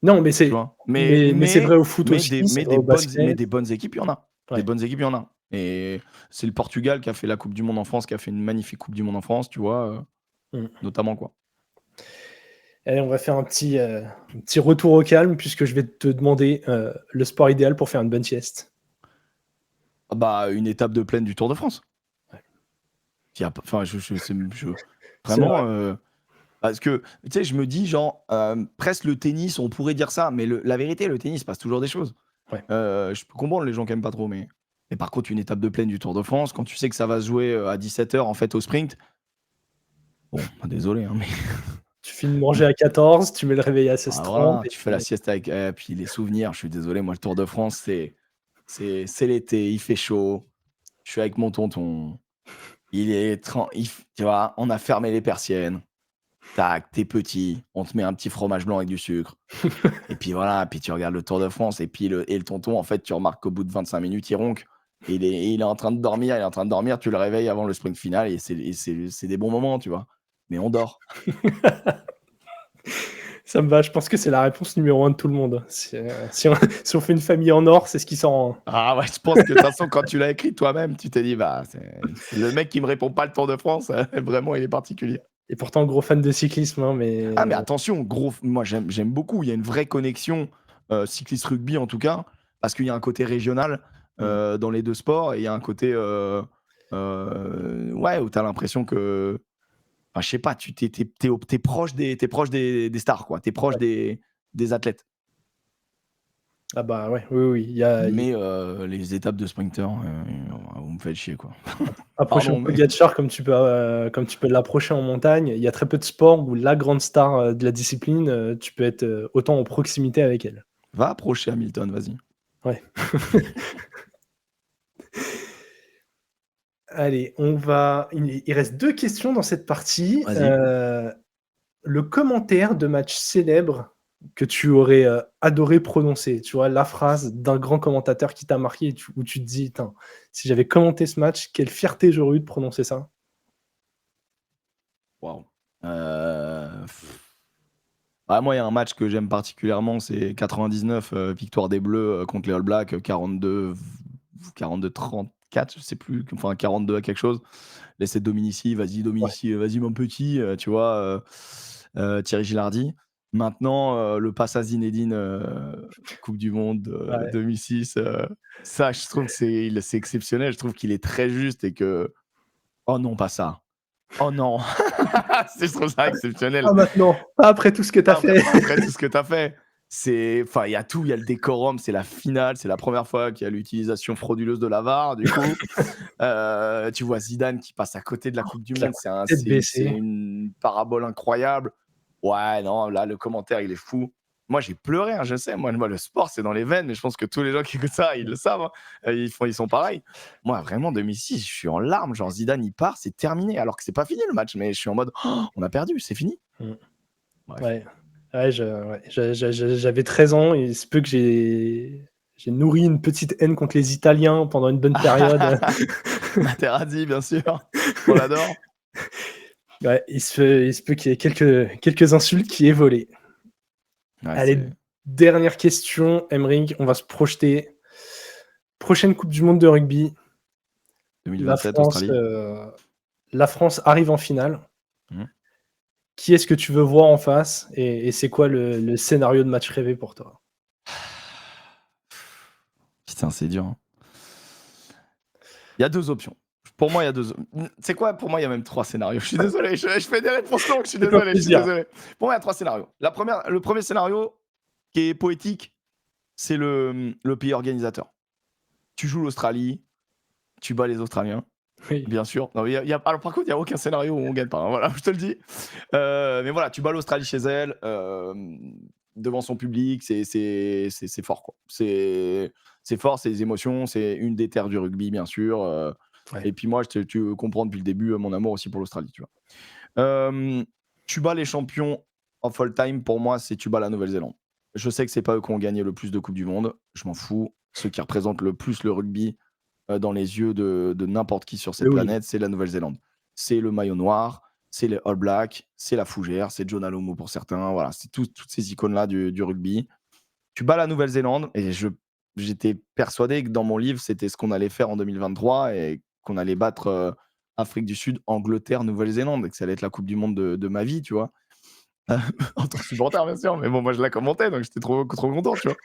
Non, mais Tu c'est vois. mais c'est vrai au foot aussi, c'est vrai au basket. Des bonnes équipes, il y en a. Ouais. Des bonnes équipes, il y en a. Et c'est le Portugal qui a fait la Coupe du Monde en France, qui a fait une magnifique Coupe du Monde en France, tu vois, notamment, quoi. Allez, on va faire un petit retour au calme, puisque je vais te demander le sport idéal pour faire une bonne sieste. Bah, une étape de plaine du Tour de France. Ouais. Enfin, vraiment, parce que, tu sais, je me dis, genre, presque le tennis, on pourrait dire ça, mais la vérité, le tennis passe toujours des choses. Ouais. Je peux comprendre les gens qui aiment pas trop, mais par contre, une étape de plaine du Tour de France, quand tu sais que ça va se jouer à 17h en fait au sprint, bon, désolé, hein, mais Tu finis de manger à 14, tu mets le réveil à 16h30. voilà, tu fais la sieste avec, puis les souvenirs, je suis désolé, moi, le Tour de France, c'est l'été, il fait chaud, je suis avec mon tonton, tu vois, on a fermé les persiennes. Tac, t'es petit, on te met un petit fromage blanc avec du sucre. Et puis voilà, puis tu regardes le Tour de France, et puis le tonton, en fait, tu remarques qu'au bout de 25 minutes, il ronque. Et il est en train de dormir, tu le réveilles avant le sprint final, et c'est des bons moments, tu vois. Mais on dort. Ça me va, je pense que c'est la réponse numéro 1 de tout le monde. Si on fait une famille en or, c'est ce qui s'en... Ah ouais, je pense que de toute façon, quand tu l'as écrit toi-même, tu t'es dit, bah, c'est le mec qui me répond pas le Tour de France, vraiment, il est particulier. Et pourtant, gros fan de cyclisme, hein, mais... Ah mais attention, moi j'aime beaucoup, il y a une vraie connexion cycliste rugby en tout cas, parce qu'il y a un côté régional dans les deux sports, et il y a un côté ouais, où tu as l'impression que, enfin, je sais pas, t'es proche des stars, quoi, t'es proche des athlètes. Ah bah ouais, oui, il y a... Mais les étapes de sprinter, vous me faites chier, quoi. Approcher un Pogacar comme tu peux l'approcher en montagne. Il y a très peu de sports où la grande star de la discipline, tu peux être autant en proximité avec elle. Va approcher Hamilton, vas-y. Ouais. Allez, il reste 2 questions dans cette partie. Vas-y. Le commentaire de match célèbre que tu aurais adoré prononcer, tu vois, la phrase d'un grand commentateur qui t'a marqué, où tu te dis, si j'avais commenté ce match, quelle fierté j'aurais eu de prononcer ça. Waouh. Moi, il y a un match que j'aime particulièrement, c'est 99, victoire des Bleus contre les All Blacks, 42-34, je sais plus, enfin 42 à quelque chose. Laissez Dominici, vas-y Dominici, vas-y mon petit, tu vois, Thierry Gilardi. Maintenant, le pass à Zinedine, Coupe du Monde 2006, ça, je trouve que c'est exceptionnel. Je trouve qu'il est très juste, et que... Oh non, pas ça. Oh non. Je trouve ça exceptionnel. Ah, maintenant, pas après tout ce que tu as fait. Après tout ce que tu as fait. Enfin, il y a tout, il y a le décorum, c'est la finale, c'est la première fois qu'il y a l'utilisation frauduleuse de la VAR, du coup. Tu vois Zidane qui passe à côté de la Coupe du Monde, c'est une parabole incroyable. Ouais, non, là, le commentaire, il est fou. Moi, j'ai pleuré, hein, je sais. Moi, le sport, c'est dans les veines, mais je pense que tous les gens qui écoutent ça, ils le savent. Hein. Ils sont pareils. Moi, vraiment, 2006, je suis en larmes. Genre, Zidane, il part, c'est terminé. Alors que c'est pas fini le match, mais je suis en mode, on a perdu, c'est fini. Ouais, j'avais 13 ans, et il se peut que j'ai nourri une petite haine contre les Italiens pendant une bonne période. Materazzi, bien sûr. On l'adore. Ouais, il se peut qu'il y ait quelques insultes qui aient volé. Ouais, allez, Dernière question, Emric, on va se projeter. Prochaine Coupe du Monde de rugby. 2027, Australie. La France arrive en finale. Mhm. Qui est-ce que tu veux voir en face et c'est quoi le scénario de match rêvé pour toi? Putain, c'est dur. Hein. Il y a 2 options. Pour moi, il y a 2. C'est quoi? Pour moi, il y a même 3 scénarios. Je suis désolé, je fais des réponses longues, je suis Fais-toi désolé, je suis plaisir. désolé. Pour moi, il y a 3 scénarios. Le premier scénario, qui est poétique, c'est le pays organisateur. Tu joues l'Australie, tu bats les Australiens, Oui. bien sûr. Non, alors, par contre, il n'y a aucun scénario où on gagne pas. Hein, voilà, je te le dis. Mais voilà, tu bats l'Australie chez elle, devant son public, c'est fort, quoi. C'est fort, c'est des émotions, c'est une des terres du rugby, bien sûr. Ouais. Et puis moi, tu comprends depuis le début mon amour aussi pour l'Australie, tu vois. Tu bats les champions of all time, pour moi, c'est tu bats la Nouvelle-Zélande. Je sais que c'est pas eux qui ont gagné le plus de Coupes du Monde, je m'en fous. Ceux qui représentent le plus le rugby dans les yeux de n'importe qui sur cette Oui. planète, c'est la Nouvelle-Zélande. C'est le maillot noir, c'est les All Blacks, c'est la fougère, c'est John Alomo pour certains. Voilà, c'est toutes ces icônes-là du rugby. Tu bats la Nouvelle-Zélande et j'étais persuadé que dans mon livre, c'était ce qu'on allait faire en 2023 et qu'on allait battre Afrique du Sud, Angleterre, Nouvelle-Zélande et que ça allait être la Coupe du Monde de ma vie, tu vois. En tant que supporter, bien sûr, mais bon, moi je la commentais donc j'étais trop content, tu vois.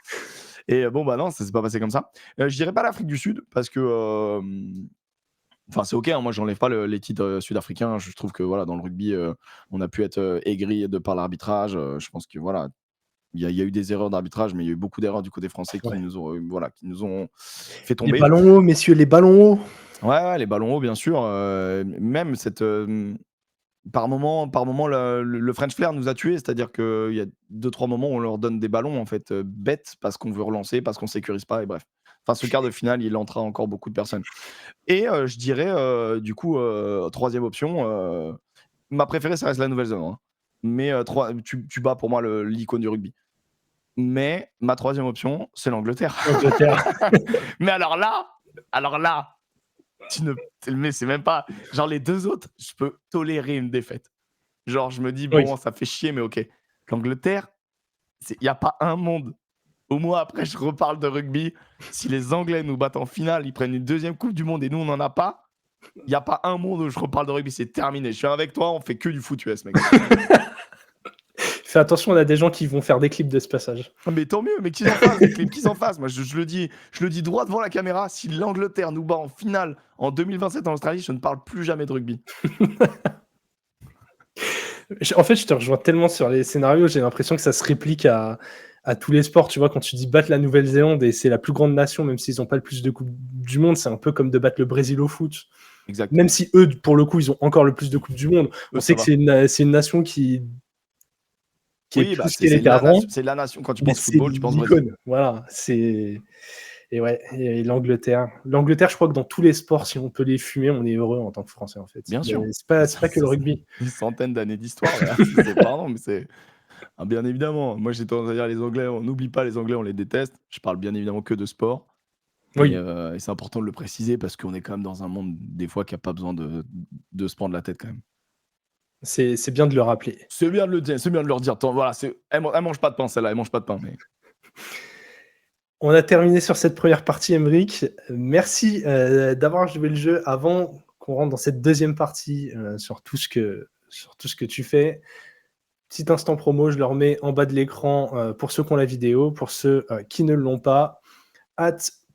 Et bon, bah non, ça s'est pas passé comme ça. Je dirais pas l'Afrique du Sud parce que. Enfin, c'est ok, hein, moi j'enlève pas les titres sud-africains. Je trouve que voilà, dans le rugby, on a pu être aigri de par l'arbitrage. Je pense que voilà, il y a eu des erreurs d'arbitrage, mais il y a eu beaucoup d'erreurs du côté français qui Ouais. nous ont fait Les tomber. ballons hauts, messieurs, les ballons hauts. Ouais, les ballons hauts, bien sûr. Même cette. Par moment, le French Flair nous a tués, c'est-à-dire qu'il y a 2-3 moments où on leur donne des ballons en fait bêtes parce qu'on veut relancer, parce qu'on sécurise pas, et bref. Enfin, ce quart de finale, il entra encore beaucoup de personnes. Et je dirais, du coup, troisième option, ma préférée, ça reste la Nouvelle-Zélande. Hein. Mais tu bats pour moi l'icône du rugby. Mais ma troisième option, c'est l'Angleterre. Angleterre. Mais alors là, mais c'est même pas. Genre, les 2 autres, je peux tolérer une défaite. Genre, je me dis, Oui. bon, ça fait chier, mais ok. L'Angleterre, il n'y a pas un monde. Au moins, après, je reparle de rugby. Si les Anglais nous battent en finale, ils prennent une 2e Coupe du Monde et nous, on n'en a pas, il n'y a pas un monde où je reparle de rugby. C'est terminé. Je suis avec toi, on fait que du foot US, mec. Fais attention, on a des gens qui vont faire des clips de ce passage. Mais tant mieux, mais qu'ils en fassent des clips, qu'ils en fassent. Moi, je le dis droit devant la caméra. Si l'Angleterre nous bat en finale en 2027 en Australie, je ne parle plus jamais de rugby. En fait, je te rejoins tellement sur les scénarios, j'ai l'impression que ça se réplique à tous les sports. Tu vois, quand tu dis battre la Nouvelle-Zélande et c'est la plus grande nation, même s'ils n'ont pas le plus de Coupes du Monde, c'est un peu comme de battre le Brésil au foot. Exactement. Même si eux, pour le coup, ils ont encore le plus de Coupes du Monde. On sait que c'est une nation qui est Oui, plus qu'elle était avant. c'est la nation. Quand tu mais penses football, tu penses Brésil. l'icône. Voilà, c'est... Et ouais, et l'Angleterre. L'Angleterre, je crois que dans tous les sports, si on peut les fumer, on est heureux en tant que Français, en fait. Bien sûr. C'est pas que le rugby. Des centaines d'années d'histoire. Pardon, mais c'est... Ah, bien évidemment. Moi, j'ai tendance à dire les Anglais, on n'oublie pas les Anglais, on les déteste. Je parle bien évidemment que de sport. Oui. Et c'est important de le préciser parce qu'on est quand même dans un monde, des fois, qui n'a pas besoin de se prendre la tête quand même. C'est bien de le rappeler. C'est bien de le dire, c'est bien de leur dire. Attends, voilà, elle mange pas de pain, celle-là, elle mange pas de pain. Mais... On a terminé sur cette première partie, Emric. Merci d'avoir joué le jeu. Avant qu'on rentre dans cette deuxième partie sur tout ce que tu fais, petit instant promo, je le remets en bas de l'écran pour ceux qui ont la vidéo, pour ceux qui ne l'ont pas.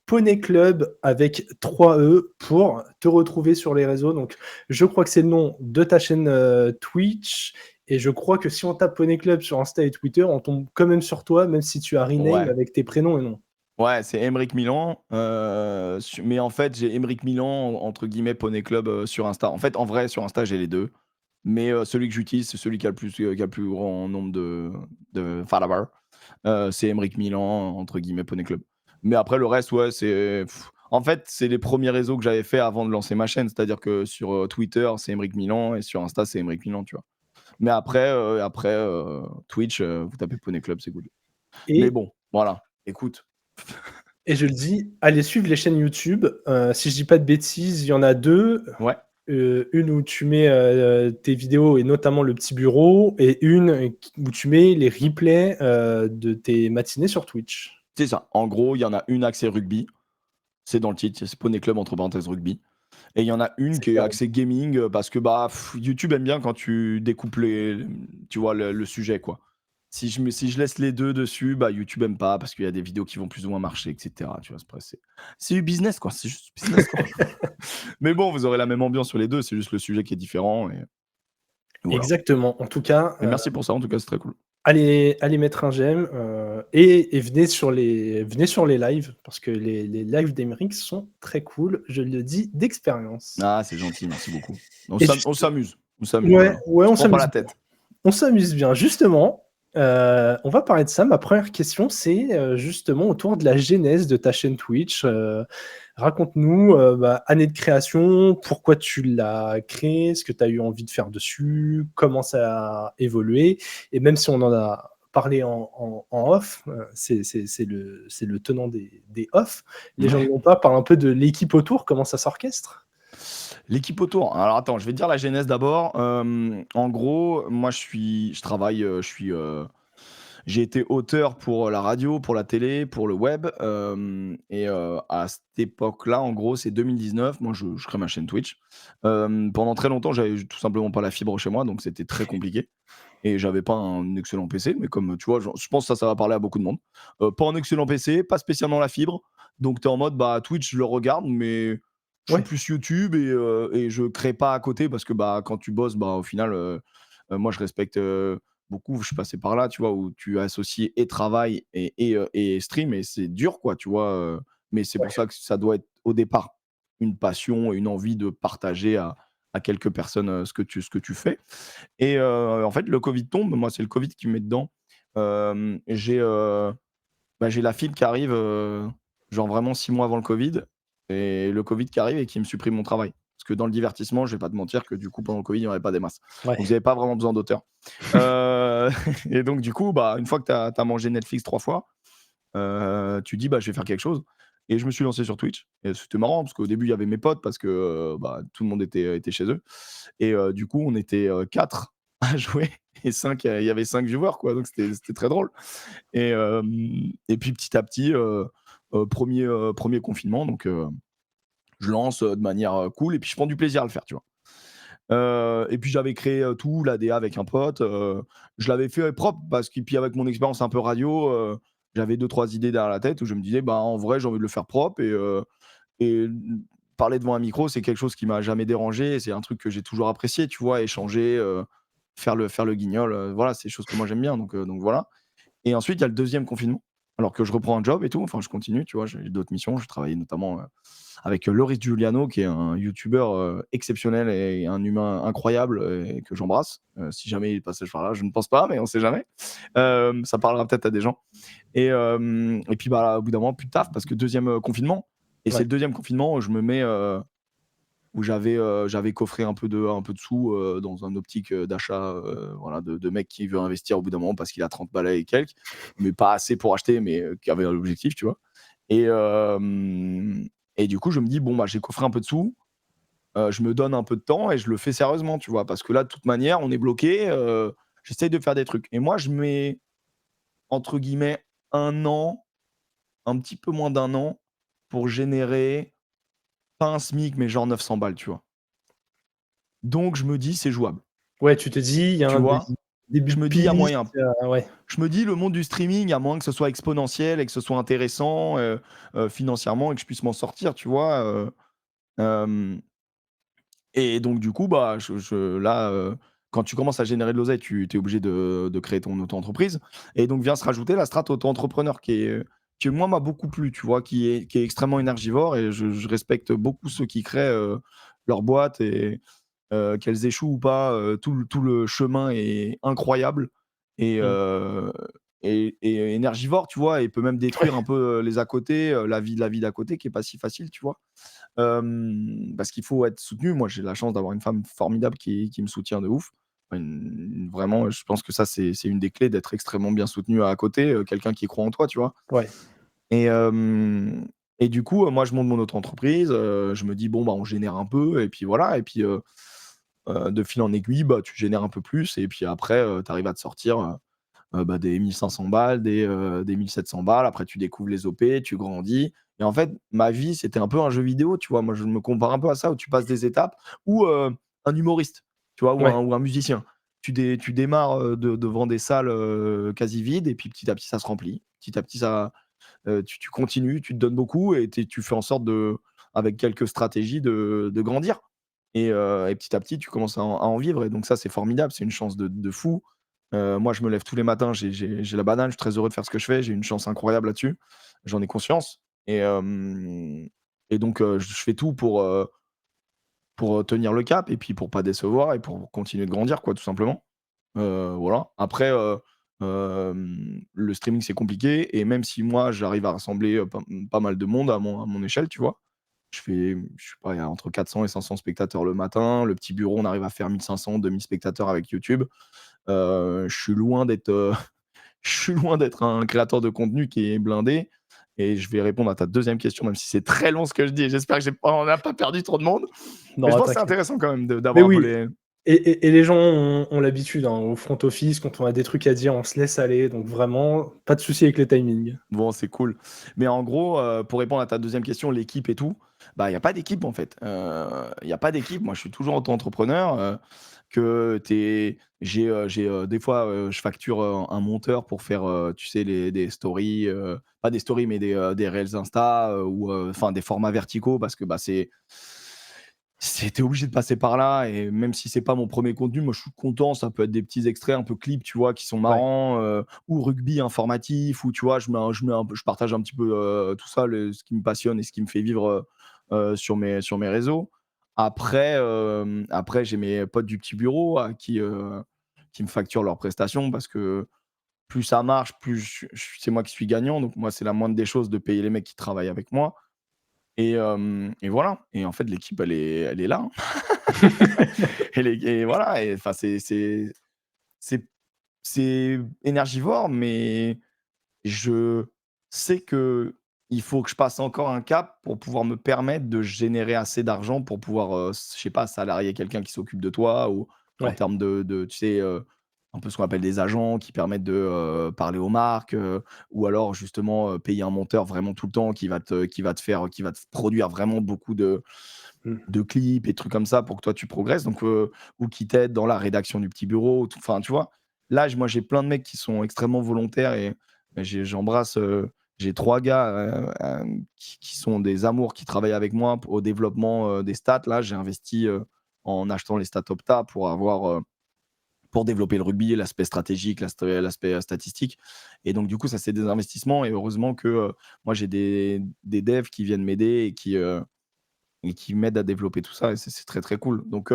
@Poney Club avec 3E pour te retrouver sur les réseaux. Donc, je crois que c'est le nom de ta chaîne Twitch. Et je crois que si on tape Poney Club sur Insta et Twitter, on tombe quand même sur toi, même si tu as rename avec tes prénoms et noms. Ouais, c'est Emric Milan. Mais en fait, j'ai Emric Milan, entre guillemets, Poney Club sur Insta. En fait, en vrai, sur Insta, j'ai les deux. Mais celui que j'utilise, c'est celui qui a le plus grand nombre de followers. C'est Emric Milan, entre guillemets, Poney Club. Mais après, le reste, ouais, c'est... En fait, c'est les premiers réseaux que j'avais fait avant de lancer ma chaîne. C'est-à-dire que sur Twitter, c'est Emric Milan et sur Insta, c'est Emric Milan, tu vois. Mais après, Twitch, vous tapez Poney Club, c'est good. Mais bon, voilà, écoute. Et je le dis, allez suivre les chaînes YouTube. Si je dis pas de bêtises, il y en a 2. Ouais. une où tu mets tes vidéos et notamment le petit bureau, et une où tu mets les replays de tes matinées sur Twitch. C'est ça. En gros, il y en a une axée rugby. C'est dans le titre, c'est Poney Club entre parenthèses rugby. Et il y en a une C'est qui est clair. axée gaming parce que YouTube aime bien quand tu découpes tu vois, le sujet, quoi. Si je laisse les deux dessus, YouTube aime pas parce qu'il y a des vidéos qui vont plus ou moins marcher, etc. Tu vois, c'est du business, quoi. C'est juste du business, quoi. Mais bon, vous aurez la même ambiance sur les deux, c'est juste le sujet qui est différent. Et voilà. Exactement. En tout cas, Mais merci pour ça, en tout cas, c'est très cool. allez mettre un j'aime et venez sur les lives parce que les lives d'Emeric sont très cool. Je le dis d'expérience. Ah, c'est gentil, merci beaucoup. On Et s'amuse. On s'amuse. Ouais, voilà. on On se prend pas s'amuse la bien. tête. On s'amuse bien. Justement, on va parler de ça. Ma première question, c'est justement autour de la genèse de ta chaîne Twitch. Raconte-nous année de création, pourquoi tu l'as créée, ce que tu as eu envie de faire dessus, comment ça a évolué. Et même si on en a parlé en off, c'est le tenant des off. Les gens ne l'ont pas, parle un peu de l'équipe autour, comment ça s'orchestre. L'équipe autour. Alors attends, je vais te dire la genèse d'abord. En gros, moi je travaille, j'ai été auteur pour la radio, pour la télé, pour le web. À cette époque-là, en gros, c'est 2019. Moi, je crée ma chaîne Twitch. Pendant très longtemps, j'avais tout simplement pas la fibre chez moi, donc c'était très compliqué. Et j'avais pas un excellent PC, mais comme tu vois, je pense que ça va parler à beaucoup de monde. Pas un excellent PC, pas spécialement la fibre. Donc tu es en mode, Twitch, je le regarde, mais je suis Ouais. plus YouTube et je crée pas à côté parce que quand tu bosses, au final, moi je respecte beaucoup. Je suis passé par là, tu vois, où tu associes et travail et stream, et c'est dur, quoi, tu vois. Mais c'est pour ça que ça doit être au départ une passion et une envie de partager à quelques personnes ce que tu fais. Et en fait, le Covid tombe. Moi, c'est le Covid qui me met dedans. J'ai la fibre qui arrive, genre vraiment 6 mois avant le Covid, et le Covid qui arrive et qui me supprime mon travail. Parce que dans le divertissement, je vais pas te mentir que du coup, pendant le Covid, il n'y en avait pas des masses. Ouais. Donc, vous avez pas vraiment besoin d'auteur. Et donc, du coup, une fois que tu as mangé Netflix 3 fois, tu dis: «Je vais faire quelque chose». Et je me suis lancé sur Twitch, et c'était marrant parce qu'au début, il y avait mes potes parce que, tout le monde était chez eux, et du coup, on était 4 à jouer, et 5, il y avait 5 viewers, quoi, donc c'était très drôle. Et puis petit à petit, 1er confinement, donc je lance de manière cool, et puis je prends du plaisir à le faire, tu vois? Et puis j'avais créé tout, l'ADA avec un pote, je l'avais fait propre parce que, puis avec mon expérience un peu radio, j'avais 2-3 idées derrière la tête où je me disais: en vrai, j'ai envie de le faire propre, et parler devant un micro, c'est quelque chose qui m'a jamais dérangé, c'est un truc que j'ai toujours apprécié, tu vois? Échanger, faire le guignol, voilà, c'est des choses que moi j'aime bien, donc voilà. Et ensuite, il y a le deuxième confinement, alors que je reprends un job et tout, enfin je continue, tu vois? J'ai d'autres missions, je travaillais notamment, avec Loris Giuliano, qui est un youtubeur exceptionnel et un humain incroyable, et que j'embrasse. Si jamais il passage par là, je ne pense pas, mais on sait jamais. Ça parlera peut-être à des gens. Et puis au bout d'un moment, plus de taf parce que deuxième confinement. Et c'est Ouais. le deuxième confinement où je me mets, où j'avais coffré un peu de sous dans un optique d'achat, voilà, de mec qui veut investir au bout d'un moment parce qu'il a 30 balais et quelques, mais pas assez pour acheter, mais qui avait l'objectif, tu vois. Et, et du coup, je me dis: «Bon, j'ai coffré un peu de sous, je me donne un peu de temps et je le fais sérieusement», tu vois? Parce que là, de toute manière, on est bloqué, j'essaye de faire des trucs. Et moi, je mets, entre guillemets, 1 an, un petit peu moins d'1 an pour générer, pas un SMIC, mais genre 900 balles, tu vois? Donc je me dis: «C'est jouable», Ouais, tu te dis, il y a tu un vois? début Je de me dis: «Il y a piste. moyen». Ouais. Je me dis: «Le monde du streaming, à moins que ce soit exponentiel et que ce soit intéressant, financièrement, et que je puisse m'en sortir», tu vois? Hem Et donc du coup, quand tu commences à générer de l'oseille, tu es obligé de créer ton auto-entreprise, et donc vient se rajouter la strate auto-entrepreneur qui moi m'a beaucoup plu, tu vois? Qui est extrêmement énergivore, et je respecte beaucoup ceux qui créent, leur boîte, et qu'elles échouent ou pas, tout le chemin est incroyable, et Mmh. énergivore, tu vois? Et peut même détruire un peu, les à côté, la vie d'à côté qui est pas si facile, tu vois? Parce qu'il faut être soutenu. Moi, j'ai la chance d'avoir une femme formidable qui me soutient de ouf. Vraiment, je pense que ça, c'est une des clés d'être extrêmement bien soutenu à côté, quelqu'un qui croit en toi, tu vois? Ouais. Et hem Et du coup, moi, je monte mon auto-entreprise, je me dis: «Bon, bah, on génère un peu» et puis voilà et puis, de fil en aiguille, bah, tu génères un peu plus et puis après, tu arrives à te sortir, bah, des 1 500 balles, des 1 700 balles. Après, tu découvres les OP, tu grandis et en fait, ma vie, c'était un peu un jeu vidéo, tu vois? Moi, je me compare un peu à ça où tu passes des étapes ou, un humoriste, tu vois? Ouais. Ou un musicien. Tu démarres, devant des salles, quasi vides et puis petit à petit, ça se remplit. Petit à petit, ça, tu continues, tu te donnes beaucoup et tu fais en sorte de avec quelques stratégies de grandir et petit à petit, tu commences à en vivre et donc ça, c'est formidable, c'est une chance de fou. Moi, je me lève tous les matins, j'ai la banane, je suis très heureux de faire ce que je fais, j'ai une chance incroyable là-dessus, j'en ai conscience et donc je fais tout pour, tenir le cap et puis pour pas décevoir et pour continuer de grandir quoi, tout simplement. Voilà. Après, le streaming, c'est compliqué et même si moi, j'arrive à rassembler, pas mal de monde à mon échelle, tu vois? Je sais pas, il y a entre 400 et 500 spectateurs le matin. Le petit bureau, on arrive à faire 1 500-2 000 spectateurs avec YouTube. Je suis loin d'être, je suis loin d'être un créateur de contenu qui est blindé et je vais répondre à ta deuxième question, même si c'est très long ce que je dis et j'espère que j'ai pas on n'a pas perdu trop de monde. Mais je Non, pense que c'est t'inquiète. intéressant quand même Mais d'avoir un peu oui, les et les gens ont l'habitude, hein, au front office, quand on a des trucs à dire, on se laisse aller, donc vraiment, pas de souci avec les timings. bon, c'est cool. Mais en gros, pour répondre à ta deuxième question, l'équipe et tout, bah, il y a pas d'équipe en fait. Il y a pas d'équipe. Moi, je suis toujours auto-entrepreneur, que tu des fois, je facture, un monteur pour faire, tu sais, des stories, pas des stories, mais des reels Insta, ou enfin des formats verticaux parce que, bah, tu obligé de passer par là et même si c'est pas mon premier contenu, moi je suis content, ça peut être des petits extraits un peu clips, tu vois, qui sont Ouais. marrants, ou rugby informatif ou tu vois, je partage un petit peu, tout ça, ce qui me passionne et ce qui me fait vivre, sur mes réseaux. Après j'ai mes potes du petit bureau à qui me facturent leurs prestations parce que plus ça marche, plus c'est moi qui suis gagnant, donc moi c'est la moindre des choses de payer les mecs qui travaillent avec moi et voilà et en fait l'équipe elle est là, hein. Et voilà et enfin c'est c'est énergivore, mais je sais que il faut que je passe encore un cap pour pouvoir me permettre de générer assez d'argent pour pouvoir, je sais pas, salarier quelqu'un qui s'occupe de toi ou en Ouais. termes de tu sais, un peu ce qu'on appelle des agents qui permettent de, parler aux marques, ou alors justement, payer un monteur vraiment tout le temps qui va te produire vraiment beaucoup Mmh. de clips et trucs comme ça pour que toi tu progresses donc ou qui t'aident dans la rédaction du petit bureau, tout enfin, tu vois? Là, moi, j'ai plein de mecs qui sont extrêmement volontaires et j'embrasse, j'ai 3 gars, qui sont des amours, qui travaillent avec moi au développement, des stats. Là, j'ai investi, en achetant les stats Opta pour développer le rugby, l'aspect stratégique, l'aspect, statistique et donc du coup, ça, c'est des investissements et heureusement que, moi, j'ai des devs qui viennent m'aider et qui m'aident à développer tout ça et c'est très, très cool. Donc,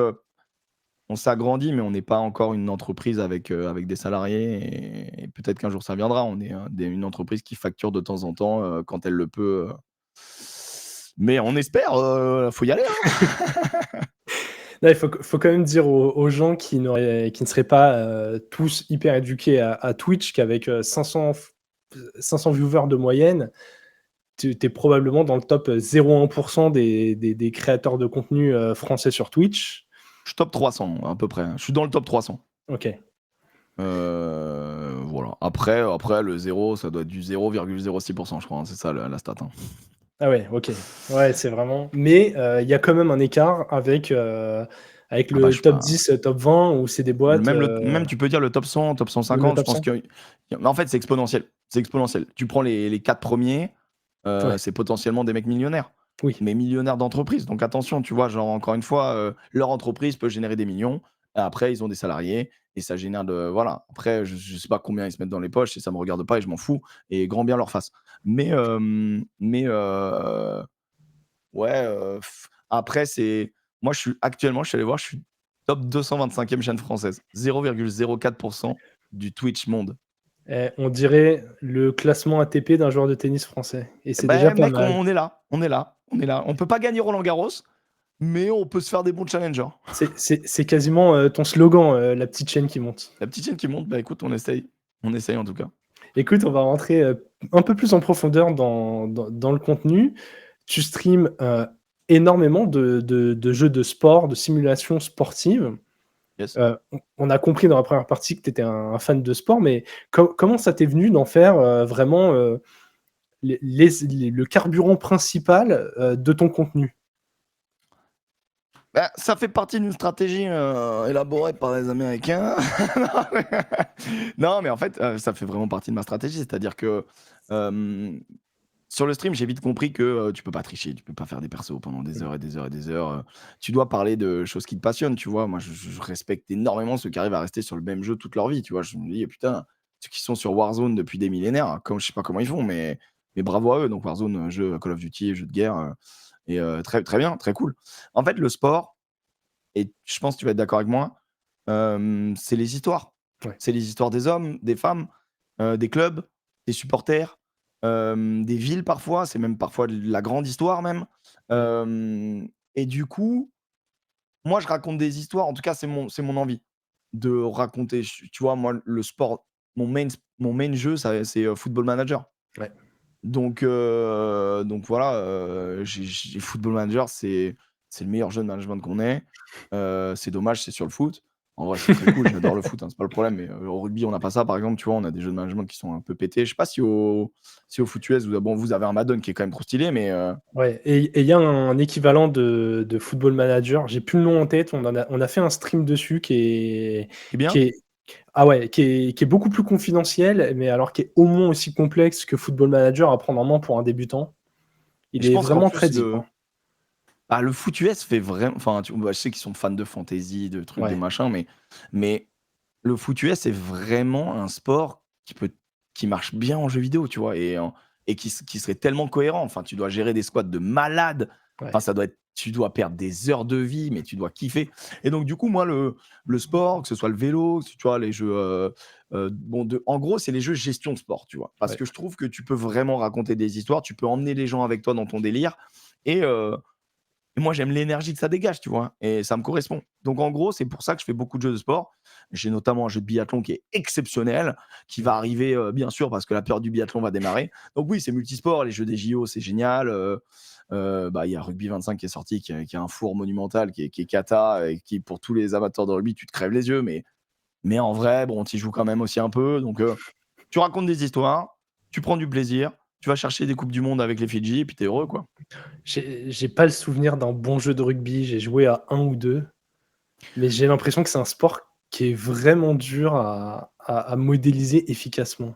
on s'agrandit, mais on n'est pas encore une entreprise avec des salariés et peut-être qu'un jour ça viendra. On est, une entreprise qui facture de temps en temps, quand elle le peut, mais on espère, faut y aller, hein. Là, il faut quand même dire aux gens qui ne seraient pas, tous hyper éduqués à Twitch qu'avec, 500 viewers de moyenne, tu es probablement dans le top, 0,1 % des créateurs de contenu, français sur Twitch. Je suis top 300 à peu près. Je suis dans le top 300. OK. Voilà. Après le zéro, ça doit être du 0,06 % je crois, hein, c'est ça la stat, hein. Ah ouais, OK. Ouais, c'est vraiment mais il y a quand même un écart avec Ah bah, je le suis top pas 10, top 20 où c'est des boîtes, même tu peux dire le top 100, top même le 150, je top pense 100? que mais en fait, c'est exponentiel. C'est exponentiel. Tu prends les 4 premiers, Ouais, c'est potentiellement des mecs millionnaires, oui. mais millionnaires d'entreprise. Donc attention, tu vois? Genre, encore une fois, leur entreprise peut générer des millions. Et après, ils ont des salariés et ça génère de voilà. Après, je sais pas combien ils se mettent dans les poches et ça me regarde pas et je m'en fous et grand bien leur face. Mais ouais, après c'est moi, je suis allé voir, je suis top 225e chaîne française. 0,04 % du Twitch monde. On dirait le classement ATP d'un joueur de tennis français et Et c'est déjà beh, pas mec, mal. on est là, on est là, on est là. On peut pas gagner Roland Garros, mais on peut se faire des bons challengers. C'est quasiment, ton slogan, la petite chaîne qui monte. La petite chaîne qui monte, bah, écoute, on essaye en tout cas. Écoute, on va rentrer, un peu plus en profondeur dans le contenu, tu streams énormément de jeux de sport, de simulations sportives. Yes. On a compris dans la première partie que tu étais un fan de sport, mais comment ça t'est venu d'en faire vraiment le carburant principal de ton contenu? Bah, ça fait partie d'une stratégie élaborée par les Américains. Non, mais en fait, ça fait vraiment partie de ma stratégie. C'est-à-dire que sur le stream, j'ai vite compris que tu peux pas tricher, tu peux pas faire des persos pendant des heures et des heures et des heures. Tu dois parler de choses qui te passionnent, tu vois. Moi, je respecte énormément ceux qui arrivent à rester sur le même jeu toute leur vie, tu vois. Je me dis, putain, ceux qui sont sur Warzone depuis des millénaires, comme je sais pas comment ils font, mais bravo à eux. Donc Warzone, jeu Call of Duty, jeu de guerre, et très, très bien, très cool. En fait, le sport, et je pense que tu vas être d'accord avec moi, c'est les histoires. Ouais. C'est les histoires des hommes, des femmes, des clubs, des supporters, des villes parfois. C'est même parfois de la grande histoire même. Et du coup, moi, je raconte des histoires. En tout cas, c'est mon envie de raconter. Tu vois, moi, le sport, mon main jeu, c'est Football Manager. Ouais. Donc voilà, j'ai Football Manager, c'est le meilleur jeu de management qu'on ait. C'est dommage, c'est sur le foot. En vrai, c'est très cool, j'adore le foot, hein, c'est pas le problème, mais au rugby, on n'a pas ça, par exemple, tu vois, on a des jeux de management qui sont un peu pétés. Je sais pas si au foot US, vous avez un Madden qui est quand même trop stylé, mais Ouais, et il y a un équivalent de Football Manager, j'ai plus le nom en tête, on a fait un stream dessus c'est bien. qui est qui est beaucoup plus confidentiel, mais alors qui est au moins aussi complexe que Football Manager à prendre en main pour un débutant. Et Il je est pense qu'en vraiment très plus, deep, hein. le foot US fait vraiment. Enfin, je sais qu'ils sont fans de fantasy, de trucs, de Ouais. machin, mais le foot US, c'est vraiment un sport qui marche bien en jeu vidéo, tu vois, et qui serait tellement cohérent. Enfin, tu dois gérer des squads de malades. Enfin, Ouais. tu dois perdre des heures de vie, mais tu dois kiffer. Et donc, du coup, moi, le sport, que ce soit le vélo, tu vois, les jeux. En gros, c'est les jeux gestion de sport, tu vois. Parce Ouais. que je trouve que tu peux vraiment raconter des histoires, tu peux emmener les gens avec toi dans ton délire. Et moi, j'aime l'énergie que ça dégage, tu vois? Et ça me correspond. Donc en gros, c'est pour ça que je fais beaucoup de jeux de sport. J'ai notamment un jeu de biathlon qui est exceptionnel, qui va arriver, bien sûr, parce que la période du biathlon va démarrer. Donc oui, c'est multisport, les jeux des JO, c'est génial. Il y a Rugby 25 qui est sorti, qui a un four monumental, qui est cata, et qui, pour tous les amateurs de rugby, tu te crèves les yeux. Mais en vrai, bon, tu y joues quand même aussi un peu. Donc tu racontes des histoires, tu prends du plaisir, tu vas chercher des coupes du monde avec les Fidji, et puis tu es heureux, quoi. J'ai pas le souvenir d'un bon jeu de rugby, j'ai joué à 1 ou 2, mais j'ai l'impression que c'est un sport qui est vraiment dur à modéliser efficacement.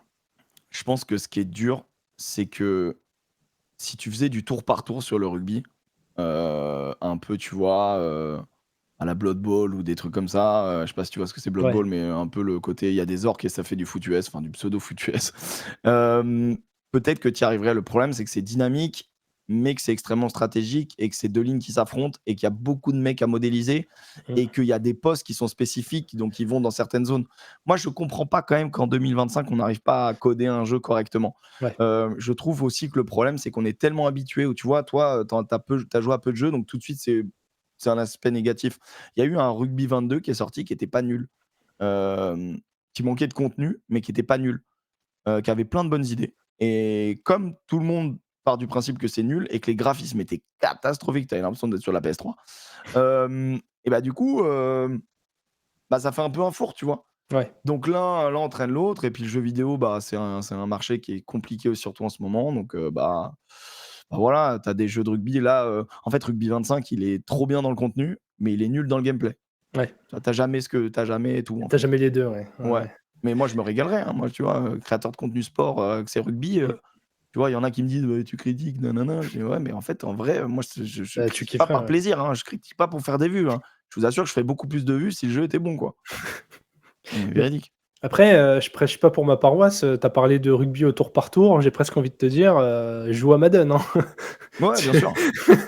Je pense que ce qui est dur, c'est que si tu faisais du tour par tour sur le rugby, un peu, tu vois, à la Blood Bowl ou des trucs comme ça, je sais pas si tu vois ce que c'est Blood Ouais. Bowl, mais un peu le côté, il y a des orques et ça fait du foot US, enfin du pseudo foot US. Hem, Peut-être que tu y arriverais. Le problème, c'est que c'est dynamique, mais que c'est extrêmement stratégique et que c'est 2 lignes qui s'affrontent et qu'il y a beaucoup de mecs à modéliser Mmh. et qu'il y a des postes qui sont spécifiques, donc ils vont dans certaines zones. Moi, je comprends pas quand même qu'en 2025, on n'arrive pas à coder un jeu correctement. Ouais. Je trouve aussi que le problème, c'est qu'on est tellement habitué où tu vois, toi, tu as joué à peu de jeux, donc tout de suite, c'est un aspect négatif. Il y a eu un Rugby 22 qui est sorti, qui était pas nul, qui manquait de contenu, mais qui était pas nul, qui avait plein de bonnes idées. Et comme tout le monde part du principe que c'est nul et que les graphismes étaient catastrophiques, tu avais l'impression d'être sur la PS3, et bah, du coup, ça fait un peu un four, tu vois? Ouais. Donc l'un entraîne l'autre et puis le jeu vidéo, c'est un marché qui est compliqué, surtout en ce moment. Donc voilà, tu as des jeux de rugby là, en fait, Rugby 25, il est trop bien dans le contenu, mais il est nul dans le gameplay. Ouais. Tu jamais tout, en Tu fait. jamais les 2, ouais. Ouais, Ouais, ouais. mais moi, je me régalerais, hein. Moi, tu vois, créateur de contenu sport, que c'est rugby, tu vois, il y en a qui me disent: «Ouais, tu critiques, nanana». Je dis: «Ouais, mais en fait, en vrai, moi, je Tu critique pas kifferais, par ouais. plaisir, hein, je critique pas pour faire des vues, hein. Je vous assure que je fais beaucoup plus de vues si le jeu était bon, quoi». Mais Véridique. après, je prêche pas pour ma paroisse, tu as parlé de rugby au tour par tour, j'ai presque envie de te dire, joue à Madden, hein. Ouais, bien Tu sûr.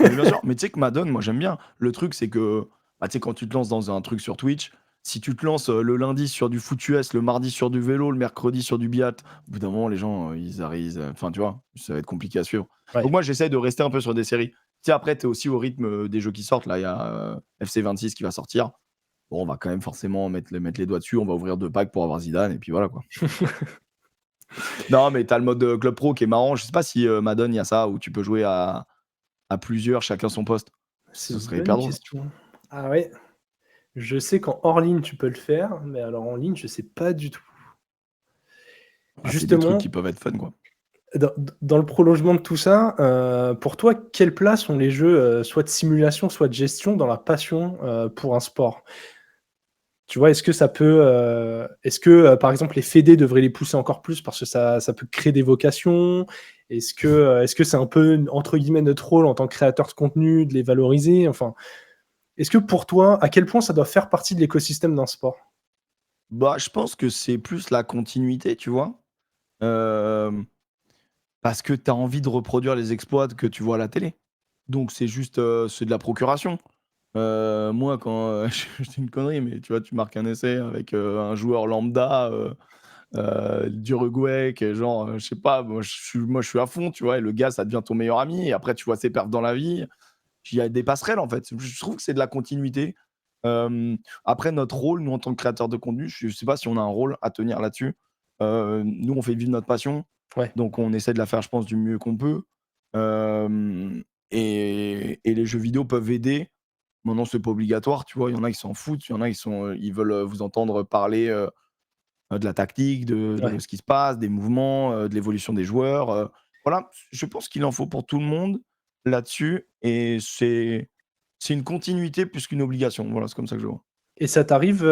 Mais bien sûr, mais tu sais que Madden, moi j'aime bien. Le truc, c'est que, tu sais, quand tu te lances dans un truc sur Twitch, si tu te lances le lundi sur du foot US, le mardi sur du vélo, le mercredi sur du biat, au bout d'un moment, les gens, ils arrivent. Enfin, tu vois, ça va être compliqué à suivre. Donc, Ouais. moi, j'essaie de rester un peu sur des séries. Tu sais, après, tu es aussi au rythme des jeux qui sortent. Là, il y a FC 26 qui va sortir. Bon, on va quand même forcément mettre les doigts dessus. On va ouvrir 2 packs pour avoir Zidane, et puis voilà, quoi. Non, mais t'as le mode Club Pro qui est marrant. Je sais pas si Madden, il y a ça, où tu peux jouer à plusieurs, chacun son poste. C'est Ce une serait bonne hyper drôle. question. Ah ouais, je sais qu'en hors ligne, tu peux le faire, mais alors en ligne, je sais pas du tout. Ah, c'est des trucs qui Justement, peuvent être fun, quoi. dans le prolongement de tout ça, pour toi, quelle place ont les jeux, soit de simulation, soit de gestion dans la passion, pour un sport? Tu vois, est-ce que ça peut, est-ce que, par exemple, les fédés devraient les pousser encore plus parce que ça peut créer des vocations? Est-ce que c'est un peu, entre guillemets, «notre rôle» en tant que créateur de contenu, de les valoriser? Enfin, est-ce que pour toi, à quel point ça doit faire partie de l'écosystème d'un sport? Bah, je pense que c'est plus la continuité, tu vois? Hem, Parce que t'as envie de reproduire les exploits que tu vois à la télé. Donc c'est juste, c'est de la procuration. Moi, quand, je dis une connerie, mais tu vois, tu marques un essai avec, un joueur lambda, d'Uruguay qui est genre, je sais pas, moi je suis à fond, tu vois? Et le gars, ça devient ton meilleur ami et après tu vois ses perfs dans la vie. Il y a des passerelles, en fait. Je trouve que c'est de la continuité. Après notre rôle, nous, en tant que créateurs de contenu, je sais pas si on a un rôle à tenir là-dessus. Nous, on fait vivre notre passion, Ouais. donc on essaie de la faire, je pense, du mieux qu'on peut. Hem et les jeux vidéo peuvent aider. Maintenant, c'est pas obligatoire, tu vois? Il y en a qui s'en foutent, il y en a, ils veulent, vous entendre parler, de la tactique, de Ouais. ce qui se passe, des mouvements, de l'évolution des joueurs, voilà, je pense qu'il en faut pour tout le monde là-dessus et c'est une continuité plus qu'une obligation. Voilà, c'est comme ça que je le vois. Et ça t'arrive,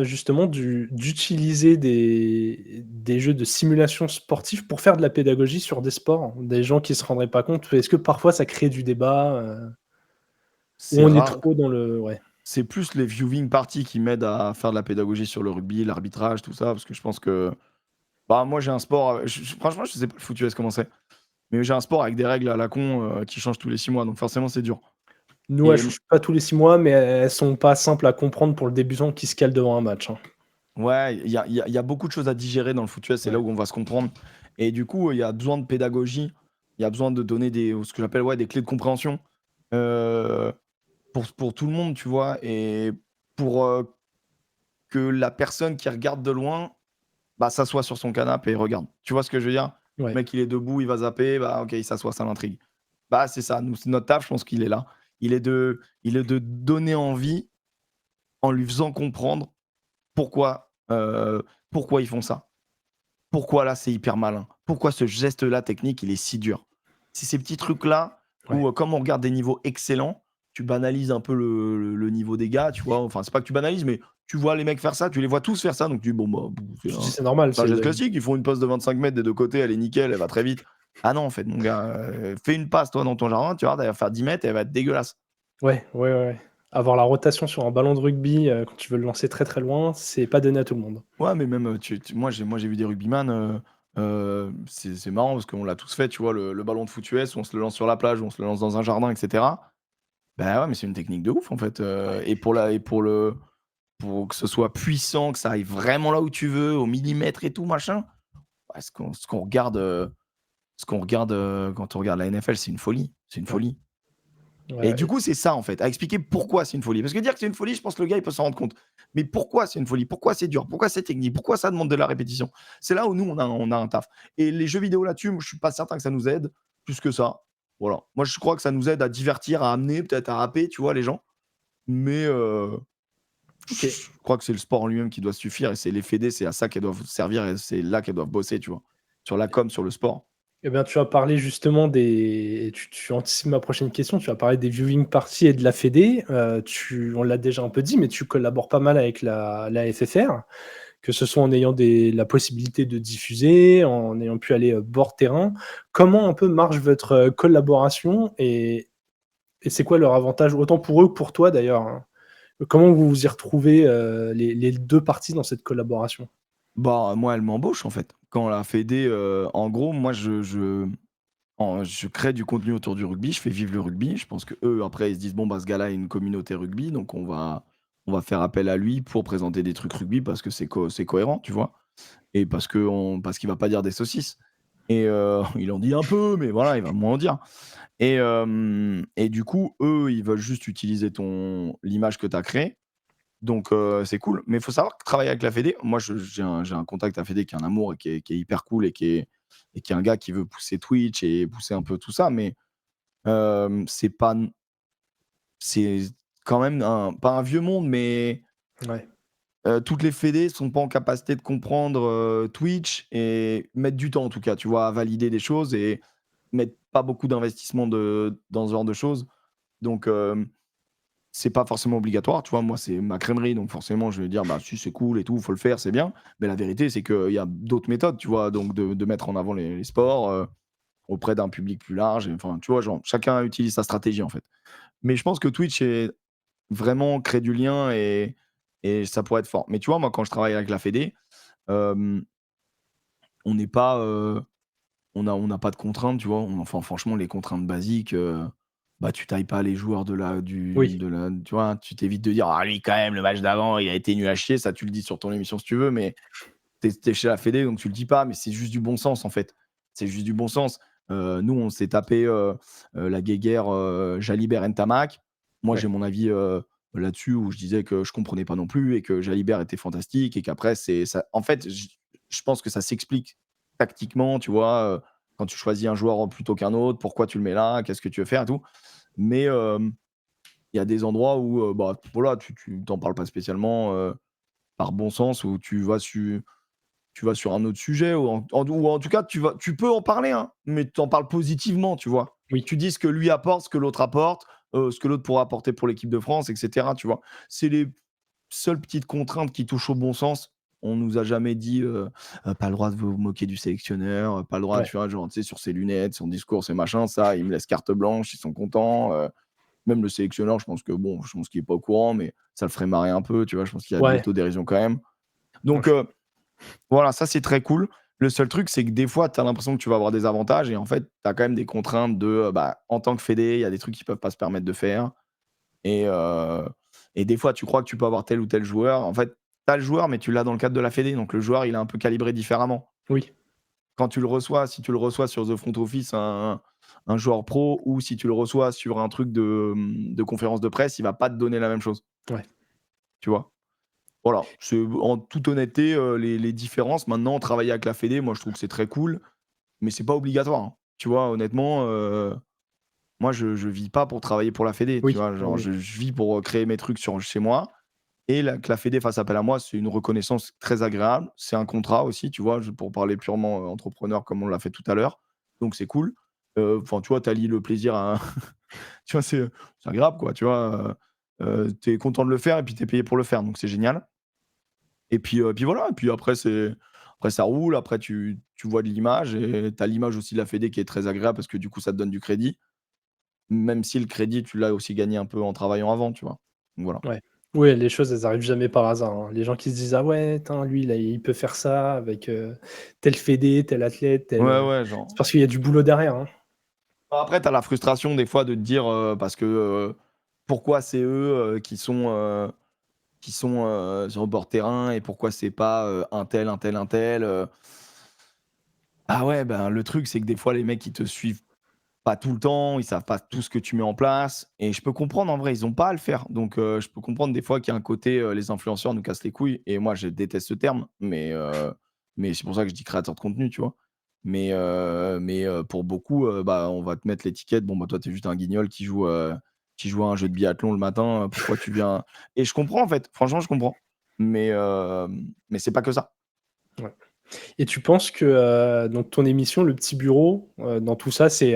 justement d'utiliser des jeux de simulation sportive pour faire de la pédagogie sur des sports? Des gens qui se rendraient pas compte? Est-ce que parfois ça crée du débat, ou C'est on est rare, trop dans le ouais. c'est plus les viewing parties qui m'aident à faire de la pédagogie sur le rugby, l'arbitrage, tout ça, parce que je pense que, bah, moi, j'ai un sport, franchement, je sais pas le foot US comment c'est, mais j'ai un sport avec des règles à la con, qui changent tous les 6 mois, donc forcément, c'est dur Nous, elles et changent pas tous les 6 mois, mais elles sont pas simples à comprendre pour le débutant qui se cale devant un match, hein. ouais, il y a beaucoup de choses à digérer dans le foot US, c'est là Ouais. où on va se comprendre et du coup, il y a besoin de pédagogie, il y a besoin de donner ce que j'appelle, ouais, des clés de compréhension, heu, pour tout le monde, tu vois? Et pour, que la personne qui regarde de loin, bah, s'assoit sur son canapé et regarde. Tu vois ce que je veux dire? Ouais. Le mec, il est debout, il va zapper, bah, OK, il s'assoit, ça l'intrigue. Bah, c'est ça, nous, c'est notre taf, je pense qu'il est là. Il est de donner envie en lui faisant comprendre pourquoi ils font ça. Pourquoi là, c'est hyper malin? Pourquoi ce geste-là technique, il est si dur? C'est ces petits trucs-là Ouais. où, comme on regarde des niveaux excellents, tu banalises un peu le niveau des gars, tu vois? Enfin, c'est pas que tu banalises, mais tu vois les mecs faire ça, tu les vois tous faire ça, donc tu dis: «Bon, bah, c'est Tu dis: un «C'est normal, c'est un c'est geste classique, ils font une passe de 25 mètres des 2 côtés, elle est nickel, elle va très vite». Ah non, en fait, mon gars, fais une passe toi dans ton jardin, tu vas voir, elle va faire 10 mètres et elle va être dégueulasse. Ouais, ouais, ouais, ouais. Avoir la rotation sur un ballon de rugby, quand tu veux le lancer très, très loin, c'est pas donné à tout le monde». Ouais, mais même, moi j'ai vu des rugbyman, c'est marrant parce qu'on l'a tous fait, tu vois? Le ballon de foot US, on se le lance sur la plage, on se le lance dans un jardin et cetera. Bah, ouais, mais c'est une technique de ouf, en fait, Ouais. pour que ce soit puissant, que ça aille vraiment là où tu veux, au millimètre et tout machin, ouais, ce qu'on regarde, quand on regarde la NFL, c'est une folie, c'est une Ouais. folie. Et du Ouais. coup, c'est ça, en fait, à expliquer pourquoi c'est une folie. Parce que dire que c'est une folie, je pense que le gars, il peut s'en rendre compte. Mais pourquoi c'est une folie? Pourquoi c'est dur? Pourquoi c'est technique? Pourquoi ça demande de la répétition? C'est là où nous, on a un taf. Et les jeux vidéo là-dessus, moi, je suis pas certain que ça nous aide plus que ça. Voilà. Moi, je crois que ça nous aide à divertir, à amener, peut-être à happer, tu vois, les gens. Mais OK. je crois que c'est le sport en lui-même qui doit suffire et c'est les fédés, c'est à ça qu'elles doivent servir et c'est là qu'elles doivent bosser, tu vois? Sur la com, sur le sport. Eh bien, tu as parlé justement des tu anticipes ma prochaine question, tu as parlé des viewing parties et de la fédé, on l'a déjà un peu dit, mais tu collabores pas mal avec la FFR, que ce soit en ayant la possibilité de diffuser, en ayant pu aller, bord terrain. Comment un peu marche votre, collaboration et c'est quoi leur avantage? Autant pour eux que pour toi d'ailleurs, hein. Comment vous vous y retrouvez, les 2 parties dans cette collaboration? Bah, moi, elle m'embauche, en fait. Quand la fédé, en gros, moi, je crée du contenu autour du rugby, je fais vivre le rugby. Je pense qu'eux, après, ils se disent: «Bon, bah, ce gars-là a une communauté rugby, donc on va faire appel à lui pour présenter des trucs rugby parce que c'est cohérent», tu vois? Et parce qu'il va pas dire des saucisses et il en dit un peu, mais voilà, il va moins en dire et du coup, eux, ils veulent juste utiliser l'image que tu as créée Donc c'est cool. Mais il faut savoir que travailler avec la Fédé, moi j'ai un contact à Fédé qui a un amour et qui est hyper cool et qui est un gars qui veut pousser Twitch et pousser un peu tout ça, mais c'est pas c'est quand même pas un vieux monde, mais Ouais. toutes les fédés sont pas en capacité de comprendre Twitch et mettre du temps en tout cas, tu vois, à valider des choses et mettre pas beaucoup d'investissement dans ce genre de choses. Donc c'est pas forcément obligatoire, tu vois. Moi, c'est ma crèmerie, donc forcément, je vais dire, bah si c'est cool et tout, faut le faire, c'est bien. Mais la vérité, c'est qu'il y a d'autres méthodes, tu vois, donc de mettre en avant les sports auprès d'un public plus large. Enfin, tu vois, genre, chacun utilise sa stratégie en fait. Mais je pense que Twitch est vraiment crée du lien et ça pourrait être fort. Mais tu vois, moi, quand je travaille avec la Fédé, euh, on n'est pas, on n'a pas de contraintes, tu vois. Enfin, franchement, les contraintes basiques, bah, tu tailles pas les joueurs Oui. tu vois, tu t'évites de dire, ah, lui, quand même, le match d'avant, il a été nul à chier. Ça, tu le dis sur ton émission si tu veux, mais t'es chez la Fédé, donc tu le dis pas, mais c'est juste du bon sens, en fait. C'est juste du bon sens. Nous, on s'est tapé la guéguerre Jalibert Ntamak. Moi, j'ai Ouais. mon avis là-dessus où je disais que je comprenais pas non plus et que Jalibert était fantastique et qu'après, c'est ça. En fait, je pense que ça s'explique tactiquement, tu vois, quand tu choisis un joueur plutôt qu'un autre, pourquoi tu le mets là, qu'est-ce que tu veux faire et tout. Mais il y a des endroits où, bah, voilà, tu t'en parles pas spécialement par bon sens, où tu vas sur un autre sujet ou en tout cas, tu peux en parler, hein, mais tu en parles positivement, tu vois? Oui. Tu dis ce que lui apporte, ce que l'autre apporte, ce que l'autre pourra apporter pour l'équipe de France et cetera, tu vois? C'est les seules petites contraintes qui touchent au bon sens. On nous a jamais dit, «Pas le droit de vous moquer du sélectionneur, pas le droit», Ouais. tu vois? Genre, tu sais, sur ses lunettes, son discours, ses machins, ça, ils me laissent carte blanche, ils sont contents, même le sélectionneur, je pense que bon, je pense qu'il est pas au courant, mais ça le ferait marrer un peu, tu vois? Je pense qu'il y a de Ouais. l'autodérision quand même. Moi, Donc voilà, ça c'est très cool. Le seul truc, c'est que des fois, tu as l'impression que tu vas avoir des avantages et en fait, tu as quand même des contraintes de, bah, en tant que fédé, il y a des trucs qu'ils peuvent pas se permettre de faire et des fois, tu crois que tu peux avoir tel ou tel joueur. En fait, tu as le joueur, mais tu l'as dans le cadre de la fédé, donc le joueur, il est un peu calibré différemment. Oui. Quand tu le reçois, si tu le reçois sur The Front Office, un joueur pro ou si tu le reçois sur un truc de conférence de presse, il va pas te donner la même chose, Ouais. tu vois? Voilà, c'est en toute honnêteté, les différences. Maintenant, travailler avec la fédé, moi, je trouve que c'est très cool, mais c'est pas obligatoire, hein. Tu vois, honnêtement, moi, je vis pas pour travailler pour la fédé, tu Oui. vois? Oui, Genre, oui. je vis pour, créer mes trucs chez moi et que la fédé fasse appel à moi, c'est une reconnaissance très agréable. C'est un contrat aussi, tu vois? Pour parler purement, entrepreneur comme on l'a fait tout à l'heure, donc c'est cool. Enfin, tu vois, tu allies le plaisir à tu vois, c'est agréable, quoi, tu vois? Tu es content de le faire et puis tu es payé pour le faire, donc c'est génial. Et puis voilà, et puis après ça roule, après tu vois de l'image et tu as l'image aussi de la fédé qui est très agréable parce que du coup ça te donne du crédit, même si le crédit tu l'as aussi gagné un peu en travaillant avant, tu vois? Donc voilà. Ouais. Ouais, les choses, elles arrivent jamais par hasard, hein. Les gens qui se disent: «Ah ouais, tain, lui, là, il peut faire ça avec, tel fédé, tel athlète, tel», Ouais, ouais, c'est genre parce qu'il y a du boulot derrière, hein. après tu as la frustration des fois de te dire, parce que, pourquoi c'est eux, qui sont, sur le bord de terrain et pourquoi c'est pas, un tel, un tel, un tel, ah ouais, ben, le truc c'est que des fois les mecs ils te suivent pas tout le temps, ils savent pas tout ce que tu mets en place et je peux comprendre en vrai, ils ont pas à le faire. Donc je peux comprendre des fois qu'il y a un côté, les influenceurs nous cassent les couilles et moi je déteste ce terme, mais c'est pour ça que je dis créateur de contenu, tu vois? Mais pour beaucoup, bah, on va te mettre l'étiquette: «Bon, bah, toi, tu es juste un guignol qui joue à un jeu de biathlon le matin, pourquoi tu viens?» Et je comprends en fait, franchement je comprends. Mais c'est pas que ça. Ouais. Et tu penses que, donc ton émission, Le Petit Bureau, dans tout ça, c'est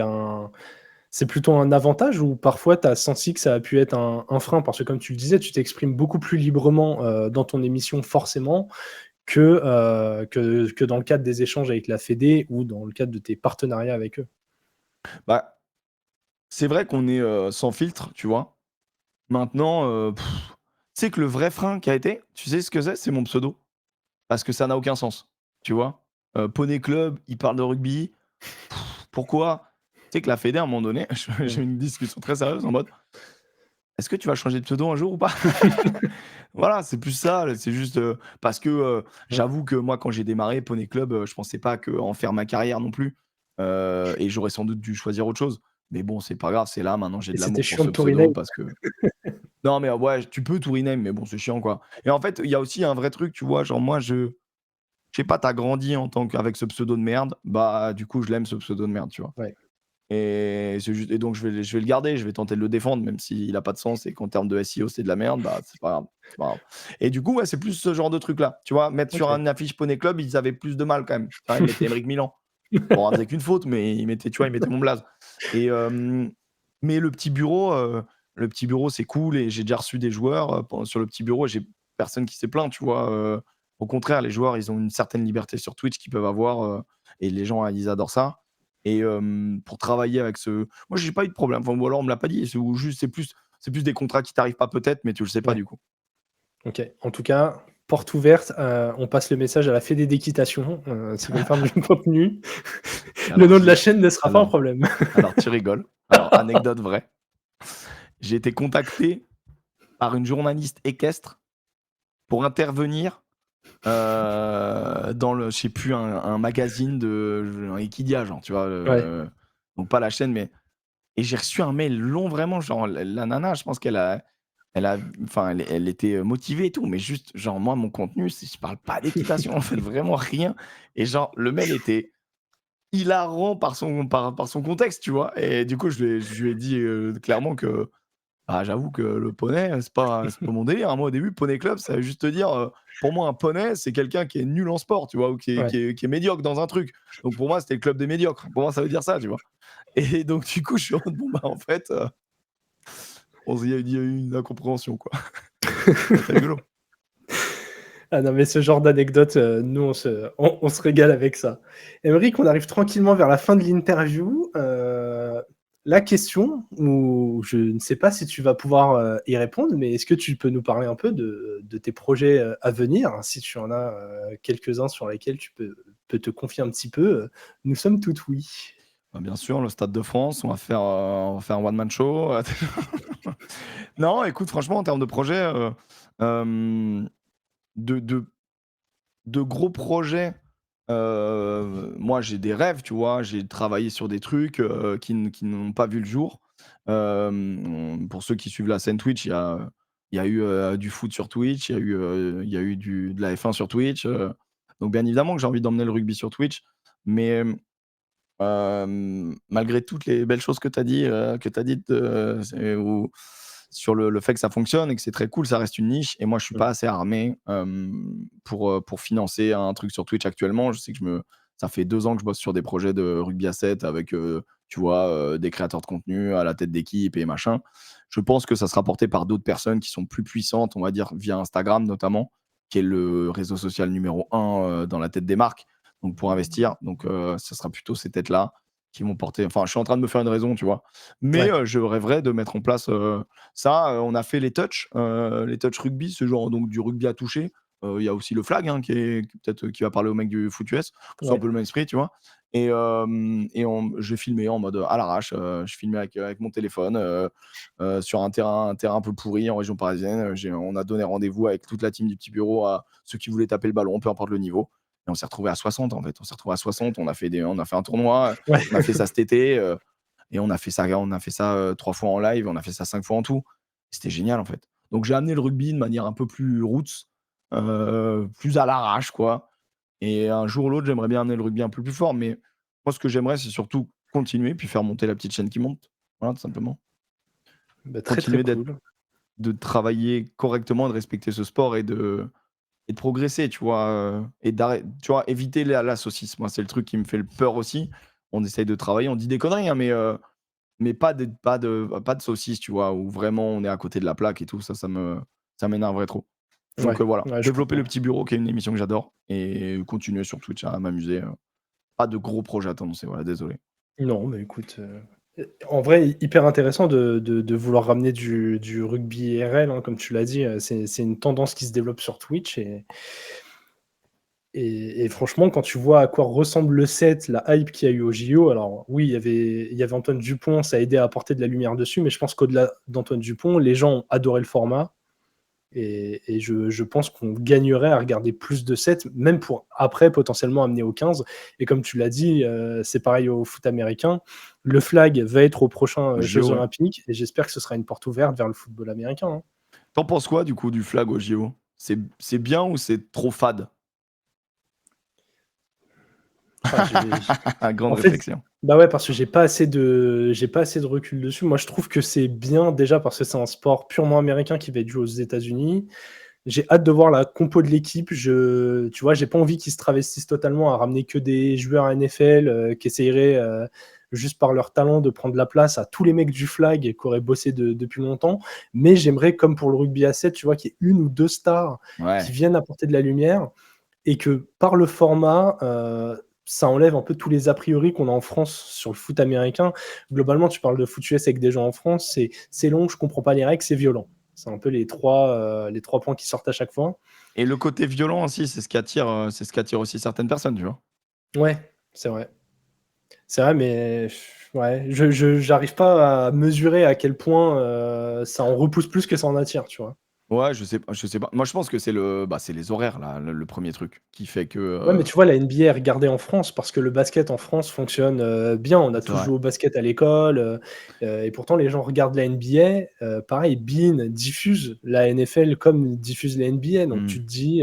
plutôt un avantage ou parfois tu as senti que ça a pu être un frein? Parce que comme tu le disais, tu t'exprimes beaucoup plus librement, dans ton émission forcément que dans le cadre des échanges avec la fédé ou dans le cadre de tes partenariats avec eux. Bah, c'est vrai qu'on est, sans filtre, tu vois? Maintenant, tu sais que le vrai frein qui a été, tu sais ce que c'est? C'est mon pseudo. Parce que ça n'a aucun sens, tu vois? Poney Club, il parle de rugby. Pourquoi? Tu sais que la fédé, à un moment donné, j'ai Mmh. eu une discussion très sérieuse en mode: «Est-ce que tu vas changer de pseudo un jour ou pas?» Voilà, c'est plus ça, c'est juste, parce que, Ouais. j'avoue que moi, quand j'ai démarré Poney Club, je pensais pas qu'en faire ma carrière non plus, et j'aurais sans doute dû choisir autre chose. Mais bon, c'est pas grave, c'est là, maintenant j'ai Et de c'était l'amour pour chiant ce de touriner. pseudo parce que Non, mais ouais, tu peux tout rename, mais bon, c'est chiant, quoi. Et en fait, il y a aussi un vrai truc, tu vois, genre moi, je sais pas, t'as grandi en tant qu'avec ce pseudo de merde, bah du coup, je l'aime ce pseudo de merde, tu vois. Ouais. Et c'est juste et donc je vais le garder, je vais tenter de le défendre, même s'il a pas de sens et qu'en termes de SEO, c'est de la merde, bah c'est pas grave, c'est pas grave. Et du coup, ouais, c'est plus ce genre de truc-là, tu vois? Mettre sur OK. une affiche Poney Club, ils avaient plus de mal quand même. Tu vois? Ils mettaient Aymeric Milan. Bon, on faisait qu'une faute, mais ils mettaient, tu vois, ils mettaient mon blaze. Et mais le petit bureau, c'est cool et j'ai déjà reçu des joueurs, sur le petit bureau et j'ai personne qui s'est plaint, tu vois? Au contraire, les joueurs, ils ont une certaine liberté sur Twitch qu'ils peuvent avoir, et les gens, ils adorent ça. Et pour travailler avec ce moi, j'ai pas eu de problème, enfin, ou alors on me l'a pas dit, ou juste c'est plus des contrats qui t'arrivent pas peut-être, mais tu le sais pas Ouais. du coup. OK. En tout cas, porte ouverte, on passe le message à la fédé d'équitation, s'ils veulent faire du contenu, le Alors nom de la j'ai chaîne ne sera pas un alors problème. alors tu rigoles. Alors anecdote vraie, j'ai été contacté par une journaliste équestre pour intervenir, dans le je sais plus un magazine un Equidia genre, tu vois? Ouais. Donc pas la chaîne, mais et j'ai reçu un mail long vraiment, genre la nana, je pense qu'elle a enfin elle était, motivée et tout, mais juste genre moi mon contenu, c'est je parle pas d'équitation en fait, vraiment rien. Et genre le mail était hilarant par son contexte, tu vois? Et du coup je lui ai dit, clairement que bah, j'avoue que le poney, c'est pas mon délire, hein. Moi, au début, poney club, ça veut juste te dire, pour moi, un poney, c'est quelqu'un qui est nul en sport, tu vois? Ou Ouais. qui est médiocre dans un truc. Donc pour moi, c'était le club des médiocres. Pour moi, ça veut dire ça, tu vois? Et donc du coup, je suis en mode: «Bon, bah, en fait, il y a eu une incompréhension, quoi». C'est rigolo. Ah non, mais ce genre d'anecdote, nous, on se régale avec ça. Aymeric, on arrive tranquillement vers la fin de l'interview. La question, où je ne sais pas si tu vas pouvoir y répondre, mais est-ce que tu peux nous parler un peu de tes projets à venir, si tu en as quelques-uns sur lesquels tu peux te confier un petit peu, nous sommes tout oui. Bah, bien sûr, le Stade de France, on va faire un one man show. Non, écoute, franchement, en termes de projet, hem, de gros projets, moi j'ai des rêves, tu vois? J'ai travaillé sur des trucs, qui n'ont pas vu le jour. Pour ceux qui suivent la scène Twitch, il y a eu, du foot sur Twitch, il y a eu de la F1 sur Twitch, donc bien évidemment que j'ai envie d'emmener le rugby sur Twitch, mais malgré toutes les belles choses que tu as dites, c'est ou sur le fait que ça fonctionne et que c'est très cool, ça reste une niche et moi je suis Mmh. pas assez armé, pour financer un truc sur Twitch actuellement. Je sais que ça fait 2 ans que je bosse sur des projets de rugby à 7 avec, tu vois, des créateurs de contenu à la tête d'équipe et machin. Je pense que ça sera porté par d'autres personnes qui sont plus puissantes, on va dire via Instagram notamment, qui est le réseau social numéro 1, dans la tête des marques, donc pour investir. Donc ça sera plutôt ces têtes-là qui vont porter, enfin, je suis en train de me faire une raison, tu vois? Mais Ouais. je rêverais de mettre en place, ça. On a fait les touch rugby, ce genre donc du rugby à toucher. Il y a aussi le flag, hein, peut-être qui va parler au mec du foot US. C'est un Ouais. peu le même esprit, tu vois? J'ai filmé en mode, à l'arrache, je filmais avec mon téléphone, sur un terrain un peu pourri en région parisienne. On a donné rendez-vous avec toute la team du petit bureau à ceux qui voulaient taper le ballon, peu importe le niveau. Et on s'est retrouvés à 60 en fait. On s'est retrouvés à 60, on a fait un tournoi, Ouais. on a fait ça cet été, et on a fait ça 3 fois en live, on a fait ça 5 fois en tout. C'était génial en fait. Donc j'ai amené le rugby de manière un peu plus roots, plus à l'arrache quoi. Et un jour ou l'autre, j'aimerais bien amener le rugby un peu plus fort, mais moi ce que j'aimerais, c'est surtout continuer, puis faire monter la petite chaîne qui monte. Voilà, tout simplement. Bah, très, très Continuer cool. de travailler correctement, de respecter ce sport et de progresser, tu vois? Tu vois, éviter la saucisse. Moi, c'est le truc qui me fait le peur aussi. On essaye de travailler, on dit des conneries, hein, mais pas de saucisse, tu vois? Où vraiment on est à côté de la plaque et tout, ça m'énerverait trop. Donc Ouais, voilà, ouais, je développer le comprends. petit bureau qui est une émission que j'adore et continuer sur Twitch à m'amuser, pas de gros projets à annoncer, voilà, désolé. Non, mais écoute, en vrai, hyper intéressant de vouloir ramener du rugby IRL, hein, comme tu l'as dit, c'est une tendance qui se développe sur Twitch et franchement, quand tu vois à quoi ressemble le set, la hype qu'il y a eu au JO, alors oui, il y avait Antoine Dupont, ça a aidé à apporter de la lumière dessus, mais je pense qu'au-delà d'Antoine Dupont, les gens ont adoré le format et je pense qu'on gagnerait à regarder plus de sets, même pour après potentiellement amener au 15. Et comme tu l'as dit, c'est pareil au foot américain. Le flag va être aux prochains Jeux JO, ouais. olympiques et j'espère que ce sera une porte ouverte vers le football américain, hein. T'en penses quoi du coup du flag au JO? C'est bien ou c'est trop fade? Ah, Grande en fait, réflexion. bah ouais, parce que j'ai pas assez de recul dessus. Moi, je trouve que c'est bien déjà parce que c'est un sport purement américain qui va être joué aux États-Unis. J'ai hâte de voir la compo de l'équipe. Tu vois, j'ai pas envie qu'ils se travestissent totalement à ramener que des joueurs NFL qui essaieraient juste par leur talent de prendre la place à tous les mecs du flag qui auraient bossé depuis longtemps. Mais j'aimerais, comme pour le rugby à 7, tu vois, qu'il y ait une ou deux stars qui Ouais. viennent apporter de la lumière et que par le format, ça enlève un peu tous les a priori qu'on a en France sur le foot américain. Globalement, tu parles de foot US avec des gens en France, c'est long, je comprends pas les règles, c'est violent. C'est un peu les trois points qui sortent à chaque fois. Et le côté violent aussi, c'est ce qui attire aussi certaines personnes, tu vois? Ouais, c'est vrai. C'est vrai, mais ouais, j'arrive pas à mesurer à quel point ça en repousse plus que ça en attire, tu vois. Ouais, je sais pas. Moi, je pense que c'est les horaires là, le 1er truc qui fait que, Ouais, mais tu vois, la NBA est regardée en France parce que le basket en France fonctionne bien. On a c'est tous vrai. joué au basket à l'école et pourtant les gens regardent la NBA. Pareil, beIN diffuse la NFL comme diffuse la NBA. Donc Mmh. tu te dis,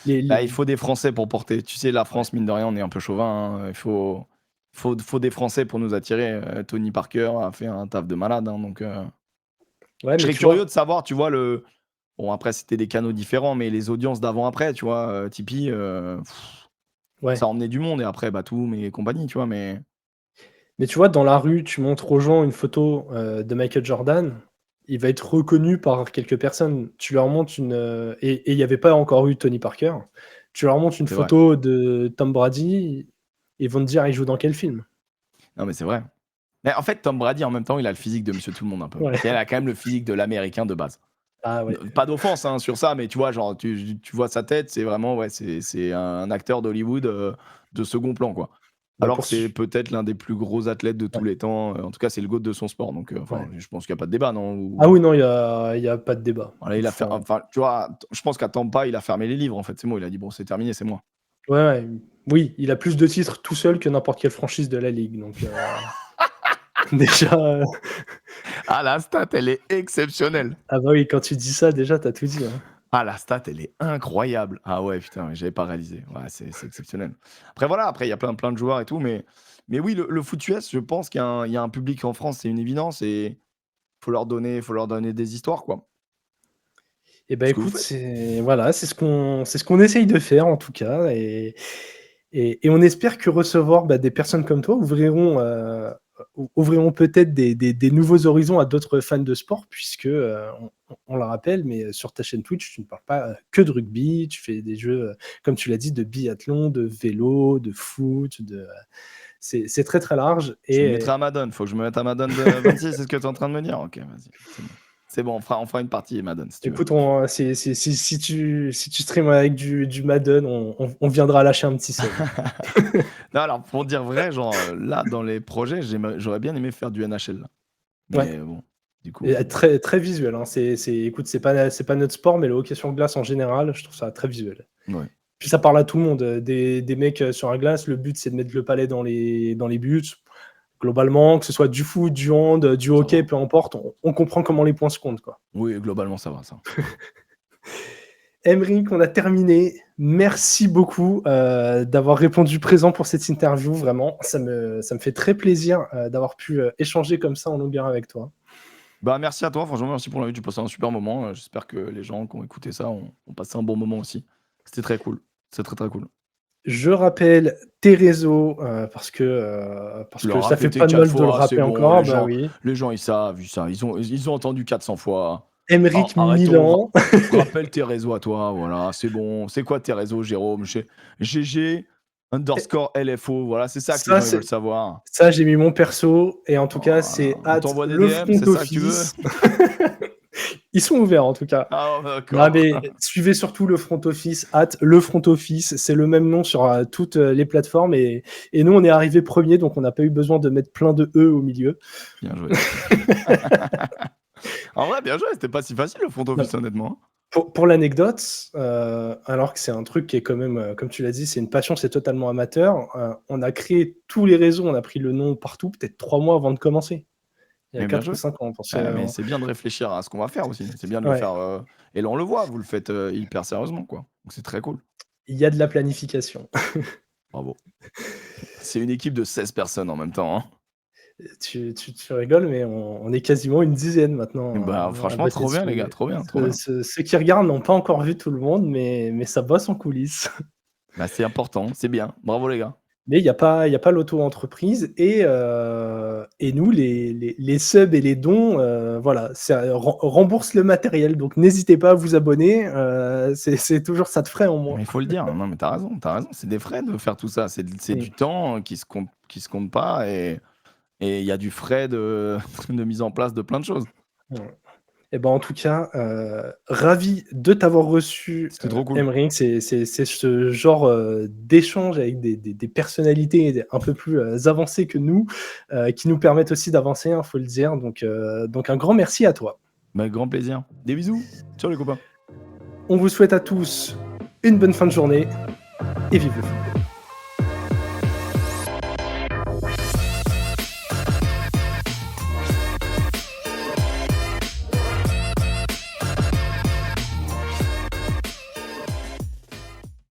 les, Bah, les- il faut des Français pour porter. Tu sais, la ouais. France, mine de rien, on est un peu chauvin, hein. Il faut des Français pour nous attirer. Tony Parker a fait un taf de malade, hein, donc Ouais, je mais serais tu curieux vois, de savoir, tu vois, bon, après, c'était des canaux différents, mais les audiences d'avant-après, tu vois, Tipeee, ça ouais. emmenait du monde et après, Batum et compagnie, tu vois, mais Mais tu vois, dans la rue, tu montres aux gens une photo de Michael Jordan, il va être reconnu par quelques personnes. Tu leur montres et il n'y avait pas encore eu Tony Parker. Tu leur montres une c'est vrai. photo de Tom Brady, ils vont te dire, il joue dans quel film? Non, mais c'est vrai. Mais en fait, Tom Brady, en même temps, il a le physique de monsieur tout le monde un peu. Ouais. Tu sais, il a quand même le physique de l'américain de base. Ah ouais. Pas d'offense, hein, sur ça, mais tu vois, genre, tu vois sa tête, c'est vraiment, ouais, c'est un acteur d'Hollywood, de second plan, quoi. Bah Alors pour que c'est su- peut-être l'un des plus gros athlètes de tous ouais, les temps, en tout cas, c'est le GOAT de son sport, donc enfin, ouais. je pense qu'il y a pas de débat, non? Ah Ou oui, non, il y a pas de débat. voilà, il a fait Enfin, enfin, tu vois, je pense qu'à Tampa, il a fermé les livres, en fait, c'est bon, il a dit: «Bon, c'est terminé, c'est moi». ouais, ouais. Oui, il a plus de titres tout seul que n'importe quelle franchise de la ligue. Donc déjà, Ah, la stat, elle est exceptionnelle! ah bah oui, quand tu dis ça, déjà, t'as tout dit, hein. Ah, la stat, elle est incroyable! Ah ouais, putain, j'avais pas réalisé. Ouais, c'est exceptionnel. Après voilà, après il y a plein de joueurs et tout, mais oui, le foot US, je pense qu'il y a un public en France, c'est une évidence et faut leur donner des histoires, quoi. Et bah Ce que vous écoute, faites. c'est ce qu'on essaye de faire en tout cas, et on espère que recevoir des personnes comme toi ouvriront peut-être des nouveaux horizons à d'autres fans de sport, puisque on le rappelle, mais sur ta chaîne Twitch, tu ne parles pas que de rugby, tu fais des jeux, comme tu l'as dit, de biathlon, de vélo, de foot, c'est très très large. Je me mettrai à Madden, faut que je me mette à Madden de 26, c'est ce que tu es en train de me dire? OK, vas-y, c'est bon. C'est bon, on fera une partie Madden si tu veux. Écoute, si tu streams avec du Madden, on viendra lâcher un petit sub. Non, alors pour dire vrai, genre, là, dans les projets, j'aurais bien aimé faire du NHL là. Ouais. Mais bon, du coup, Et très, très visuel, hein. Écoute, c'est pas notre sport, mais le hockey sur glace en général, je trouve ça très visuel. ouais. Puis ça parle à tout le monde. Des mecs sur la glace, le but c'est de mettre le palais dans les buts. Globalement, que ce soit du foot, du hand, du Ça hockey, va. peu importe, on comprend comment les points se comptent, quoi. Oui, globalement, ça va, ça. Emeric, on a terminé. Merci beaucoup d'avoir répondu présent pour cette interview. Vraiment, ça me fait très plaisir d'avoir pu échanger comme ça en longueur avec toi. Bah, merci à toi, franchement, merci pour l'invite, j'ai passé un super moment, j'espère que les gens qui ont écouté ça ont passé un bon moment aussi. C'était très cool. C'est très, très cool. Je rappelle tes réseaux parce Tu l'as que ça fait répété pas de 4 mal de le fois, c'est rappeler bon, encore. Bah oui. les gens ils savent, ça, ils ont entendu 400 fois. Emeric Arrêtons, Milan. rappelle tes réseaux à toi, voilà, c'est bon. C'est quoi tes réseaux, Jérôme? GG_LFO, voilà, c'est ça que les Ça, gens ils veulent savoir. ça, j'ai mis mon perso et en tout cas, c'est Voilà. On t'envoie des le DM, front c'est ça que tu veux? office. Ils sont ouverts en tout cas. Ah, Non, d'accord. mais suivez surtout le front office, le front office, c'est le même nom sur toutes les plateformes et nous on est arrivé premier donc on n'a pas eu besoin de mettre plein de E au milieu. Bien joué. En vrai, bien joué, c'était pas si facile le front office, honnêtement. Pour l'anecdote, alors que c'est un truc qui est quand même, comme tu l'as dit, c'est une passion, c'est totalement amateur, on a créé tous les réseaux, on a pris le nom partout, peut-être 3 mois avant de commencer. Il y a Mais bien 4 ou joué. 5 ans pour ce Mais c'est bien de réfléchir à ce qu'on va faire aussi. C'est bien de le ouais, faire. Et là, on le voit, vous le faites hyper sérieusement, quoi. Donc c'est très cool. il y a de la planification. Bravo. C'est une équipe de 16 personnes en même temps. Hein. Tu rigoles, mais on est quasiment une dizaine maintenant Bah, à franchement, bosser trop bien, dessus. les gars, trop bien, trop Ceux bien. ceux qui regardent n'ont pas encore vu tout le monde, mais ça bosse en coulisses. Bah, c'est important, c'est bien. Bravo, les gars. Mais il y a pas l'auto-entreprise et nous les subs et les dons, voilà, ça rembourse le matériel, donc n'hésitez pas à vous abonner, c'est toujours ça de frais en moins. Mais il faut le dire. Non, mais t'as raison, t'as raison. C'est des frais de faire tout ça. C'est Mmh. du temps qui se compte pas et il y a du frais de, de mise en place de plein de choses. Ouais. Et ben, en tout cas, ravi de t'avoir reçu, C'était trop cool. Emric. C'est ce genre, d'échange avec des personnalités un peu plus, avancées que nous, qui nous permettent aussi d'avancer, hein, faut le dire. Donc un grand merci à toi. Bah, avec grand plaisir. Des bisous. Ciao, les copains. On vous souhaite à tous une bonne fin de journée et vive le foot.